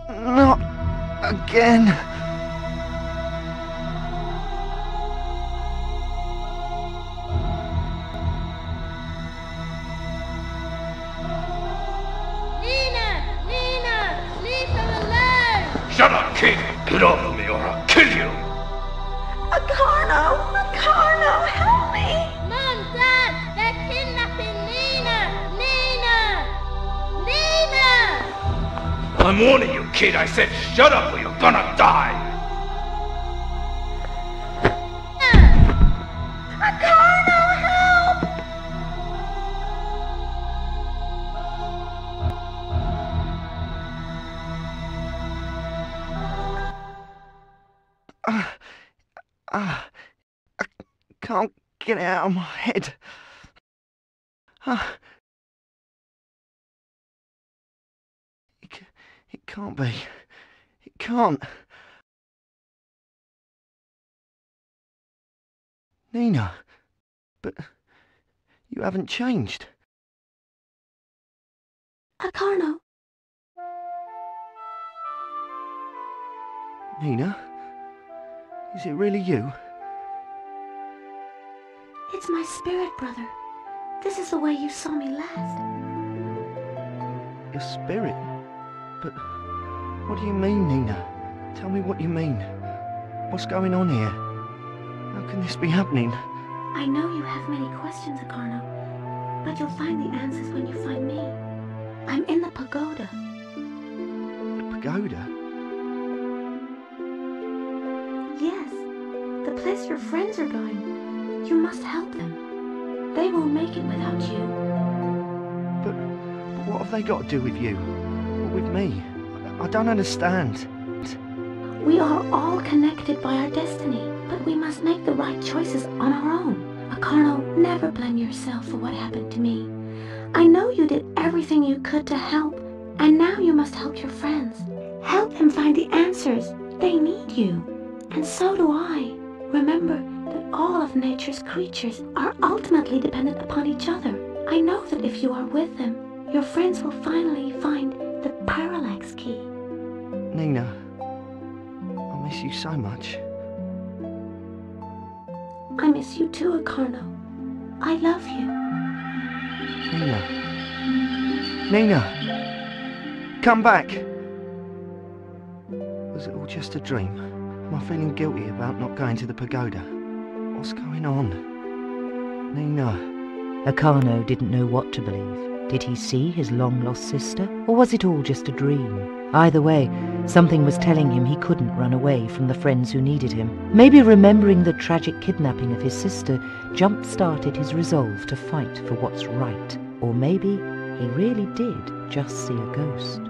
Not again. Shut up, kid! Get off of me or I'll kill you! Acarno! Acarno, help me! Mom, Dad, they're kidnapping Nina! Nina! Nina! I'm warning you, kid. I said shut up or you're gonna die! Acarno, help! I can't get it out of my head. It can't be. It can't. Nina, but you haven't changed. Acarno. Nina, is it really you? It's my spirit, brother. This is the way you saw me last. Your spirit? But what do you mean, Nina? Tell me what you mean. What's going on here? How can this be happening? I know you have many questions, Acarno, but you'll find the answers when you find me. I'm in the pagoda. The pagoda? Yes, the place your friends are going. You must help them. They won't make it without you. But what have they got to do with you? Or with me? I don't understand. We are all connected by our destiny, but we must make the right choices on our own. Acarno, never blame yourself for what happened to me. I know you did everything you could to help, and now you must help your friends. Help them find the answers. They need you. And so do I. Remember that all of nature's creatures are ultimately dependent upon each other. I know that if you are with them, your friends will finally find the parallax key. Nina, I miss you so much. I miss you too, Acarno. I love you. Nina. Nina! Come back! Was it all just a dream? Am I feeling guilty about not going to the pagoda? What's going on? Nina. Acarno didn't know what to believe. Did he see his long-lost sister, or was it all just a dream? Either way, something was telling him he couldn't run away from the friends who needed him. Maybe remembering the tragic kidnapping of his sister jump-started his resolve to fight for what's right. Or maybe he really did just see a ghost.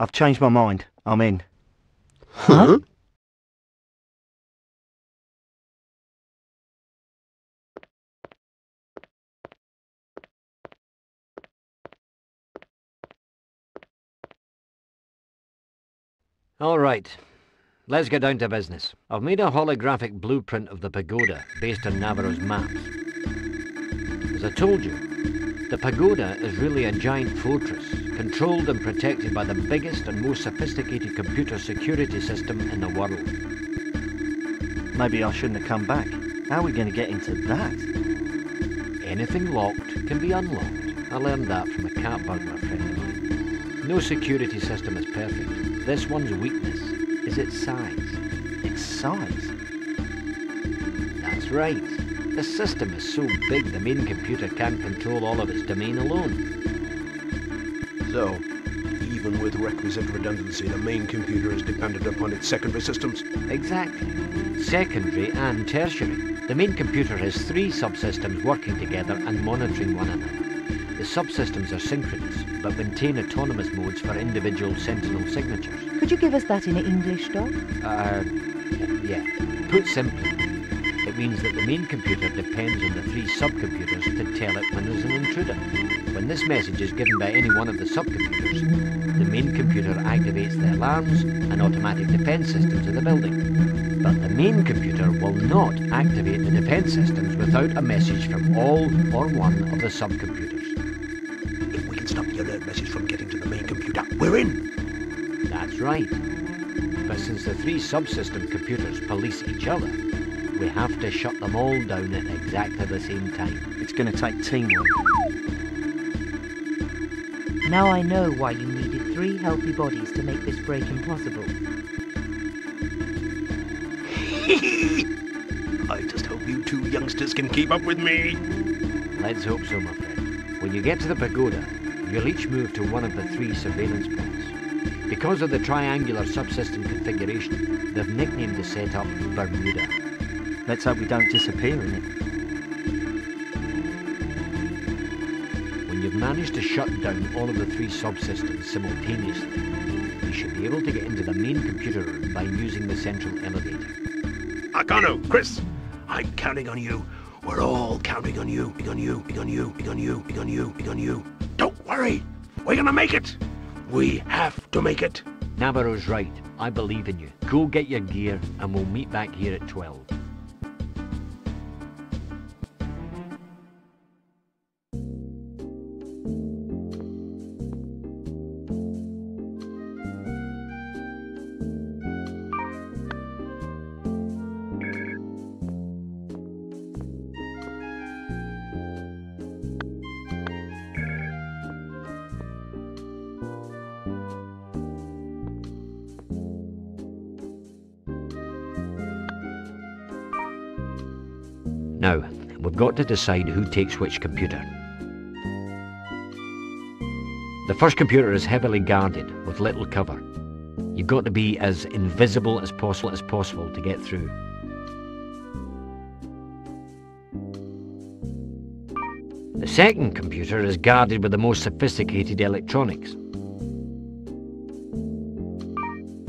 I've changed my mind. I'm in. Huh? All right, let's get down to business. I've made a holographic blueprint of the pagoda based on Navarro's maps. As I told you, the pagoda is really a giant fortress, controlled and protected by the biggest and most sophisticated computer security system in the world. Maybe I shouldn't have come back. How are we going to get into that? Anything locked can be unlocked. I learned that from a cat burglar friend of mine. No security system is perfect. This one's weakness is its size. Its size? That's right. The system is so big the main computer can't control all of its domain alone. So, even with requisite redundancy, the main computer is dependent upon its secondary systems? Exactly. Secondary and tertiary. The main computer has 3 subsystems working together and monitoring one another. The subsystems are synchronous, but maintain autonomous modes for individual sentinel signatures. Could you give us that in English, Doc? Yeah. Put simply, it means that the main computer depends on the 3 subcomputers to tell it when there's an intruder. When this message is given by any one of the subcomputers, the main computer activates the alarms and automatic defense systems of the building. But the main computer will not activate the defense systems without a message from all or one of the subcomputers. If we can stop the alert message from getting to the main computer, we're in! That's right. But since the 3 subsystem computers police each other, we have to shut them all down at exactly the same time. It's going to take teamwork. Now I know why you needed 3 healthy bodies to make this break impossible. I just hope you 2 youngsters can keep up with me. Let's hope so, my friend. When you get to the pagoda, you'll each move to one of the 3 surveillance points. Because of the triangular subsystem configuration, they've nicknamed the setup Bermuda. Let's hope we don't disappear in it. When you've managed to shut down all of the 3 subsystems simultaneously, you should be able to get into the main computer room by using the central elevator. Arcano, Chris, I'm counting on you. We're all counting on you. On you. Don't worry. We're gonna make it. We have to make it. Navarro's right. I believe in you. Go get your gear and we'll meet back here at 12. Now, we've got to decide who takes which computer. The first computer is heavily guarded, with little cover. You've got to be as invisible as possible to get through. The second computer is guarded with the most sophisticated electronics.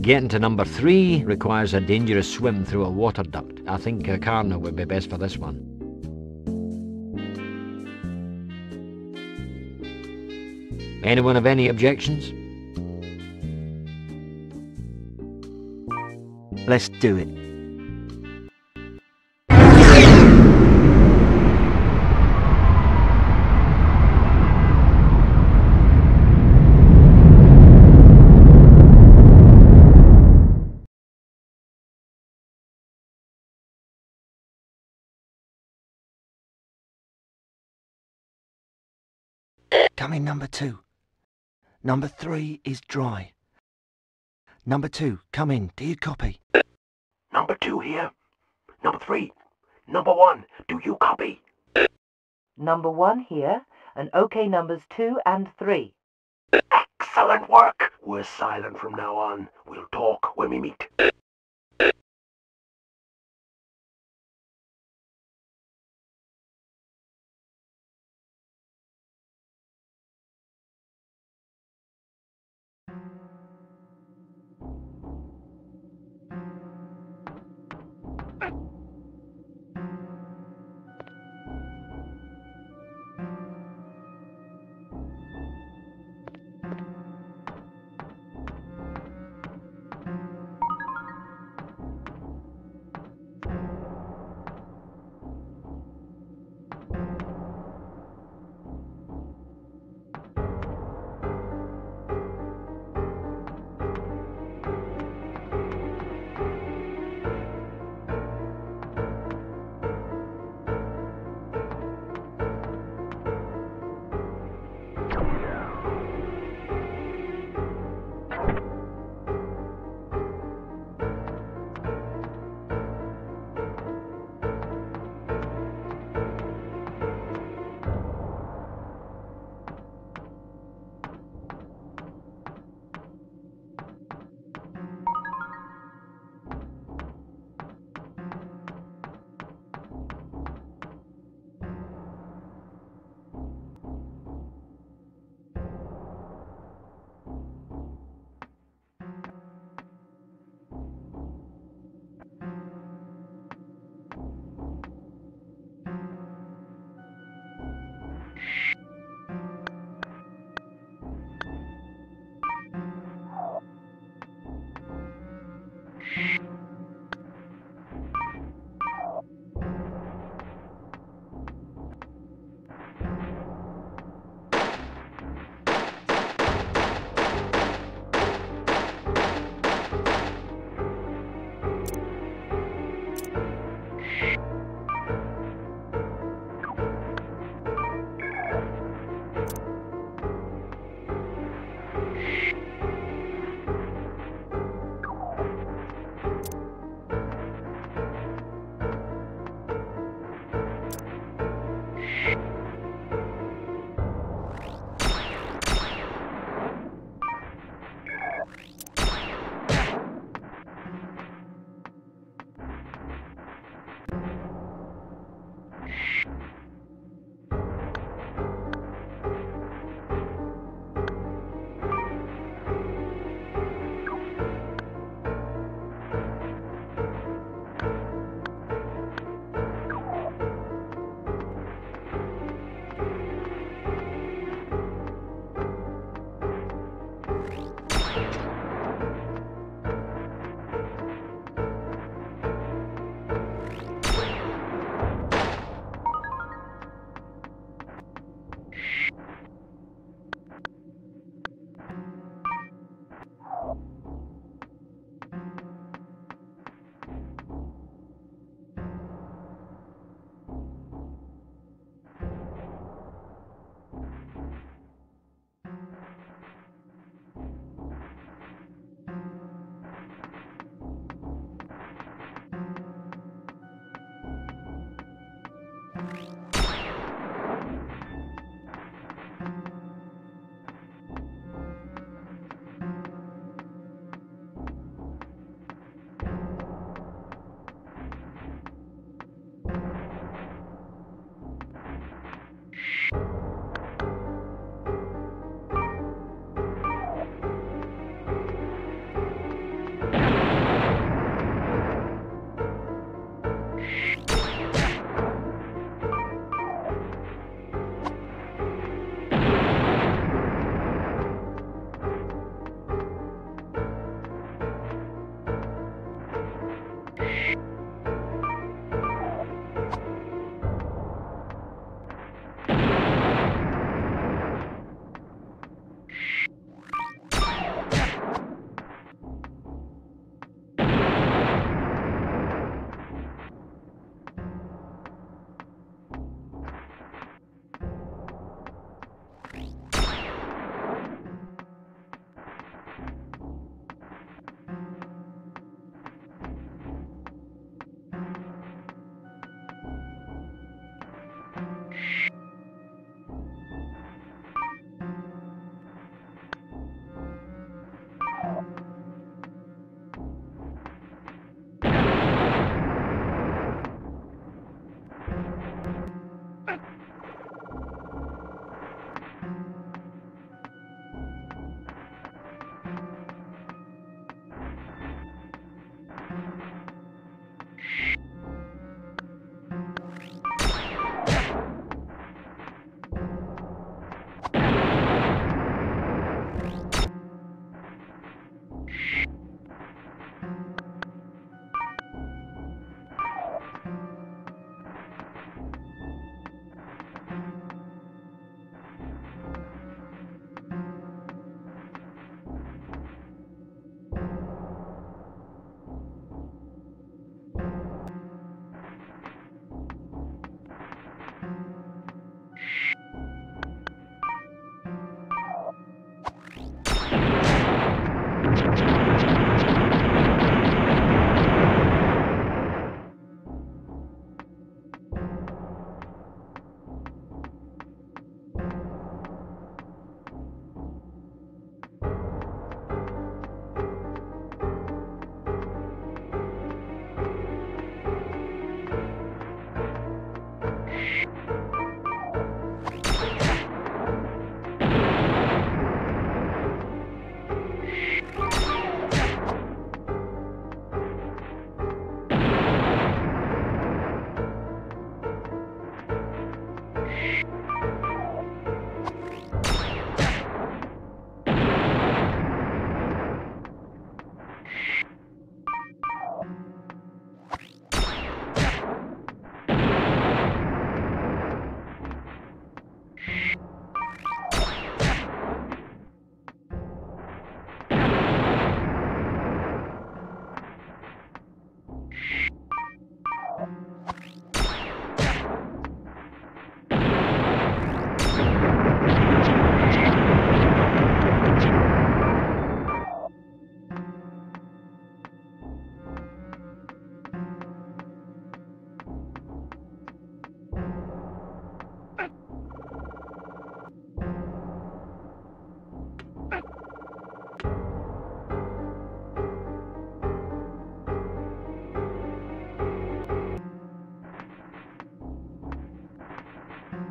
Getting to number 3 requires a dangerous swim through a water duct. I think Carno would be best for this one. Anyone have any objections? Let's do it. Come in, number 2. Number 3 is dry. Number 2, come in. Do you copy? Number 2 here. Number 3. Number 1, do you copy? Number 1 here, and OK numbers 2 and 3. Excellent work. We're silent from now on. We'll talk when we meet.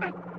Ah!